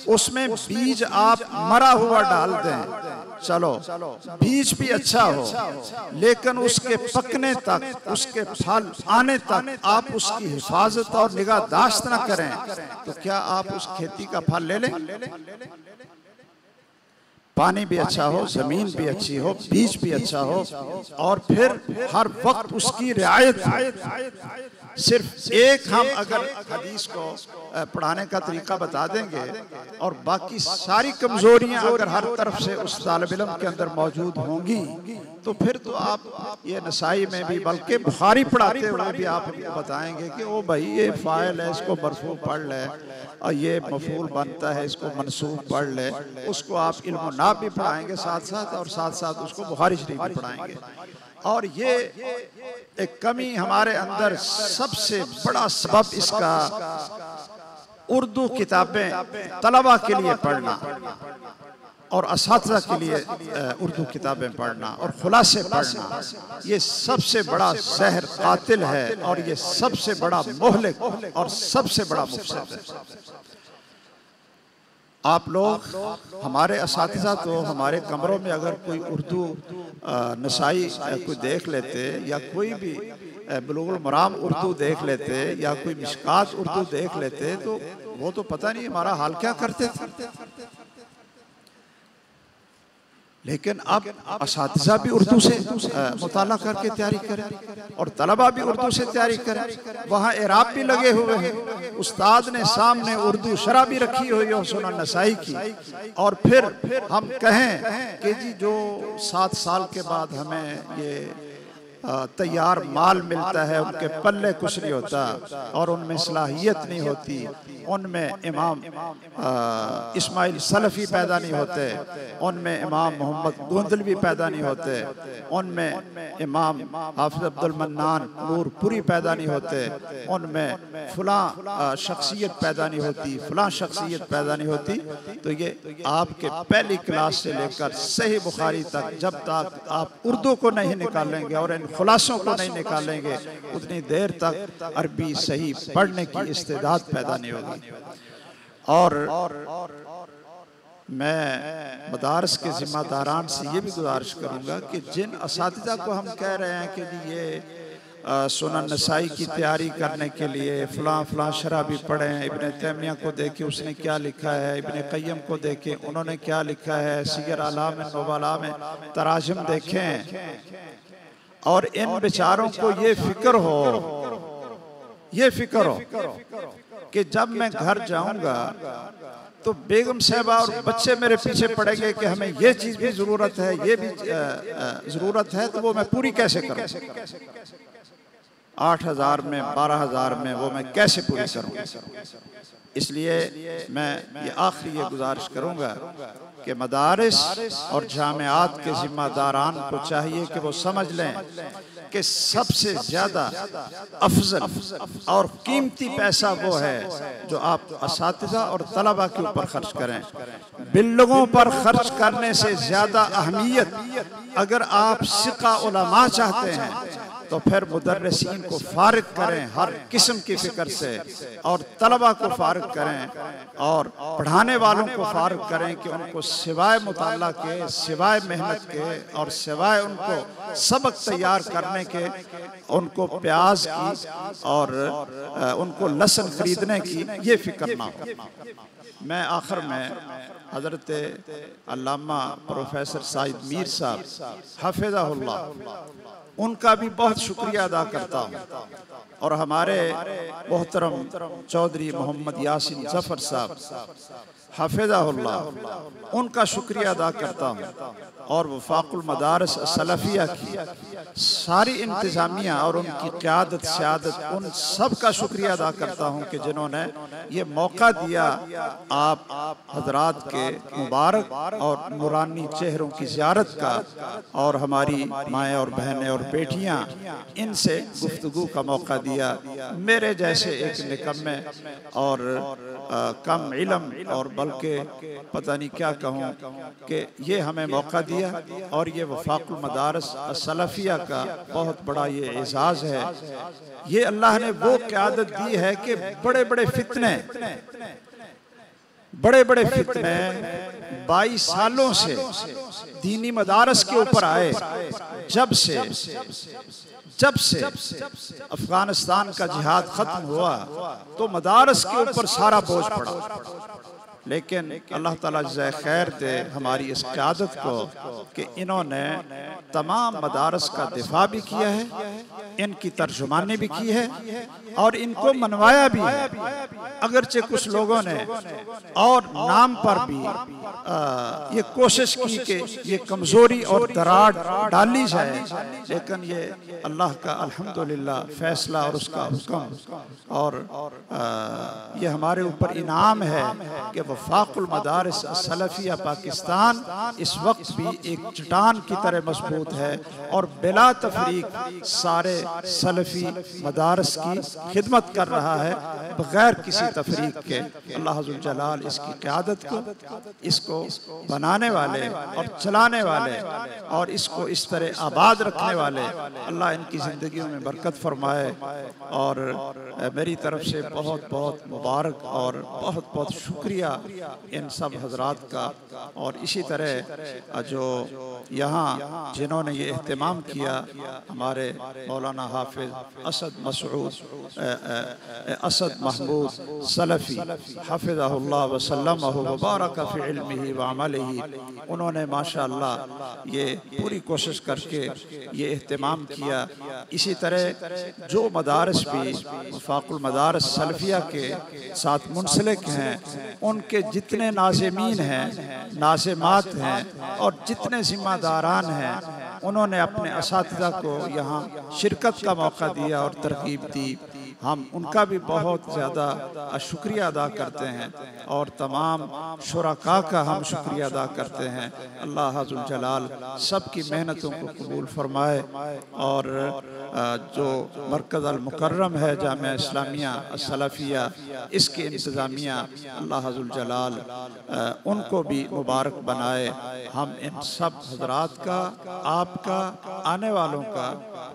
उसमें बीज आप मरा हुआ डाल दें, चलो बीज भी अच्छा हो, लेकिन उसके पकने तक, उसके फल आने तक आप उसकी हिफाजत और निगाहदाश्त न करें तो क्या आप उस खेती का फल ले लें? पानी भी अच्छा हो, ज़मीन भी अच्छी हो, बीज भी अच्छा हो, और फिर हर वक्त उसकी रियायत। सिर्फ एक हम अगर हदीस को पढ़ाने का तरीका बता देंगे और बाकी सारी कमज़ोरियां अगर हर तरफ से उस तालिब इल्म के अंदर मौजूद होंगी तो फिर तो आप ये नसाई में भी, बल्कि बुखारी पढ़ाते हुए भी आप उनको बताएंगे कि ओ भाई ये फ़ाइल है, इसको मरफू पढ़ ले, और ये मफूल बनता है, इसको मनसूब पढ़ ले। उसको आप इल्म नाब भी पढ़ाएंगे साथ साथ, और साथ साथ उसको बुखारी शरीफ भी पढ़ाएंगे। और ये एक कमी हमारे अंदर, सबसे बड़ा सबब इसका उर्दू किताबें तलबा के लिए पढ़ना और असातिज़ा के लिए उर्दू किताबें पढ़ना और खुलासे पढ़ना, ये सबसे बड़ा ज़हर कातिल है और ये सबसे बड़ा मोहलिक और सबसे बड़ा मुफसिद है। आप लोग हमारे असातिज़ा तो हमारे कमरों में अगर कोई उर्दू नसाई कोई देख लेते, या कोई भी बुलुगुल मराम उर्दू देख लेते, या कोई मिशकात उर्दू देख लेते, तो वो तो पता नहीं हमारा हाल क्या करते थे। लेकिन अब असातिज़ा भी उर्दू से मुताला करके तैयारी करें और तलबा भी उर्दू से तैयारी करें। वहाँ एराब भी लगे हुए हैं, उस्ताद ने सामने उर्दू शरह भी रखी हुई है सुनन नसाई की, और फिर हम कहें कि जी जो 7 साल के बाद हमें ये तैयार माल मिलता है, उनके पल्ले कुछ नहीं होता और उनमें सलाहियत नहीं होती, उनमें इमाम इस्माइल सलफ़ी पैदा नहीं होते, उनमें इमाम मोहम्मद गोंदलवी पैदा नहीं होते, उनमें इमाम हाफिज़ अब्दुल मन्नान नूरपुरी पैदा नहीं होते, उनमें फ़लाँ शख्सियत पैदा नहीं होती, फ़लाँ शख्सियत पैदा नहीं होती। तो ये आपके पहली क्लास से लेकर सही बुखारी तक जब तक आप उर्दू को नहीं निकालेंगे और इन खुलासों को नहीं निकालेंगे, उतनी देर तक अरबी सही पढ़ने की इस्तेदाद पैदा नहीं होगी। और मैं मदारस के ज़िम्मेदारान से ये भी गुजारिश करूँगा कि जिन असातिज़ा को हम कह रहे हैं कि ये सुनन नसाई की तैयारी करने के लिए फ़लाँ फ़लाँ शरह भी पढ़ें, इब्न तैमिया को देखें उसने क्या लिखा है, इब्न क़य्यम को देखें उन्होंने क्या लिखा है, सीयर आलाम नुबला में तराजुम देखें, और इन बेचारों को ये फिक्र हो कि जब मैं घर जाऊंगा तो बेगम साहबा और बच्चे मेरे पीछे पड़ेंगे कि हमें ये चीज़ भी ज़रूरत है, ये भी ज़रूरत है, तो वो मैं पूरी कैसे करूं? 8,000 में 12,000 में वो मैं कैसे पूरी करूं? इसलिए मैं ये आखिरी ये गुजारिश करूंगा कि मदारिस और जामियात के ज़िम्मेदारान को चाहिए कि वो समझ लें कि सबसे ज़्यादा अफजल और कीमती पैसा वो है जो आप असातिज़ा और तलबा के ऊपर खर्च करें। बिल्लोगों पर खर्च करने से ज़्यादा अहमियत अगर आप सिक़ा उलमा चाहते हैं तो फिर मुदर्रिसीन को फारिग करें हर किस्म की फ़िक्र से, और तलबा को फारिग करें और पढ़ाने वालों को फारिग करें कि उनको सिवाय मुताला के, सिवाय मेहनत के और सिवाय उनको सबक तैयार करने के, उनको प्याज की और उनको लहसुन खरीदने की ये फ़िक्र ना हो। मैं आखिर में हज़रत अल्लामा प्रोफेसर साइद मीर साहब हफ़िज़हुल्लाह उनका भी बहुत शुक्रिया अदा करता हूँ, और हमारे मोहतरम चौधरी मोहम्मद यासीन जफ़र साहब हफ़िज़हुल्लाह उनका शुक्रिया अदा करता हूँ, और वफ़ाक़ुल मदारिस सलफ़िया की सारी इंतज़ामिया और उनकी क़यादत सियादत उन सब का शुक्रिया अदा करता हूँ कि जिन्होंने ये मौका दिया आप हज़रात के मुबारक और नूरानी चेहरों की ज़ियारत का, और हमारी माएँ और बहनें और बेटियाँ इनसे गुफ्तगू का मौका दिया। मेरे जैसे एक निकम्मे और कम इल्म और बल्कि पता नहीं क्या कहूँ कि ये हमें मौका दिया, और ये वफ़ाक़ुल मदारिस सलफ़िया का बहुत बड़ा ये एजाज़ है। ये अल्लाह ने वो क़यादत दी है कि बड़े बड़े फितने 22 सालों से दीनी मदारस के ऊपर आए, जब से अफगानिस्तान का जिहाद खत्म हुआ तो मदारस के ऊपर सारा बोझ पड़ा। लेकिन अल्लाह ताला जज़ाए खैर दे हमारी इस क़यादत को कि इन्होंने तमाम मदारस का दिफा भी किया है, इनकी तर्जुमानी भी की है और इनको मनवाया भी है। अगरचे कुछ लोगों ने और नाम पर भी ये कोशिश की कि ये कमज़ोरी और दरार डाली जाए, लेकिन ये अल्लाह का अल्हम्दुलिल्लाह फैसला और उसका हुक्म और ये हमारे ऊपर इनाम है कि वफ़ाक़ुल मदारिस सलफ़िया पाकिस्तान इस वक्त भी एक चट्टान की तरह मजबूत है और बिला तफरीक सारे सलफ़ी मदारिस की खिदमत कर रहा है बग़ैर किसी तफरीक के। अल्लाह अज़्ज़ल जलाल इसकी क़यादत को, इसको बनाने वाले और चलाने वाले और इसको इस तरह आबाद रखने वाले अल्लाह इनकी ज़िंदगियों में बरकत फरमाए। और मेरी तरफ से बहुत बहुत मुबारक और बहुत बहुत शुक्रिया इन सब हजरात का। और इसी तरह जो यहाँ जिन्होंने ये एहतमाम किया, हमारे मौलाना हाफिज असद महमूद सलफ़ी हफ़िज़हुल्लाह व सल्लमहु व बारक फ़ी इल्मिही व अमलिही, उन्होंने माशाअल्लाह ये पूरी कोशिश करके ये एहतमाम किया। इसी तरह जो मदारस भी वफ़ाक़ुल मदारिस सलफ़िया के साथ मुंसलिक हैं, उनके जितने नाज़िमीन हैं, नाज़िमात हैं और जितने ज़िम्मेदारान हैं, उन्होंने अपने असातिज़ा को यहाँ शिरकत का मौका दिया और तरग़ीब दी। हम उनका भी बहुत ज़्यादा शुक्रिया अदा करते हैं और तमाम शुरका का हम शुक्रिया अदा करते हैं। अल्लाह अज़्ज़ल जलाल सब की मेहनतों को कबूल फरमाए। और जो मरकज़ अल मुकर्रम है जामिया इस्लामिया सलफ़िया, इसकी इंतज़ामिया अल्लाह अज़्ज़ल जलाल उनको भी मुबारक बनाए। हम इन सब हज़रात का, आपका, आने वालों का,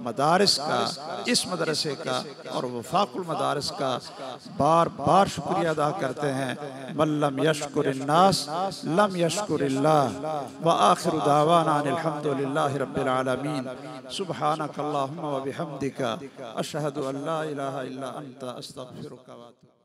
मदारिस का, इस मदरसे का और वफ़ाक़ुल मदारिस का बार बार शुक्रिया अदा करते हैं। मल्लम यशकुरिन्नास लम यशकुरिल्लाह व आखिरु दावाना अनिल हम्दुलिल्लाहि रब्बिल आलमीन। सुब्हानक अल्लाहुम्मा व बिहम्दिका अशहदु अल्ला इलाहा इल्ला अंता अस्तगफिरुका व अतूबु।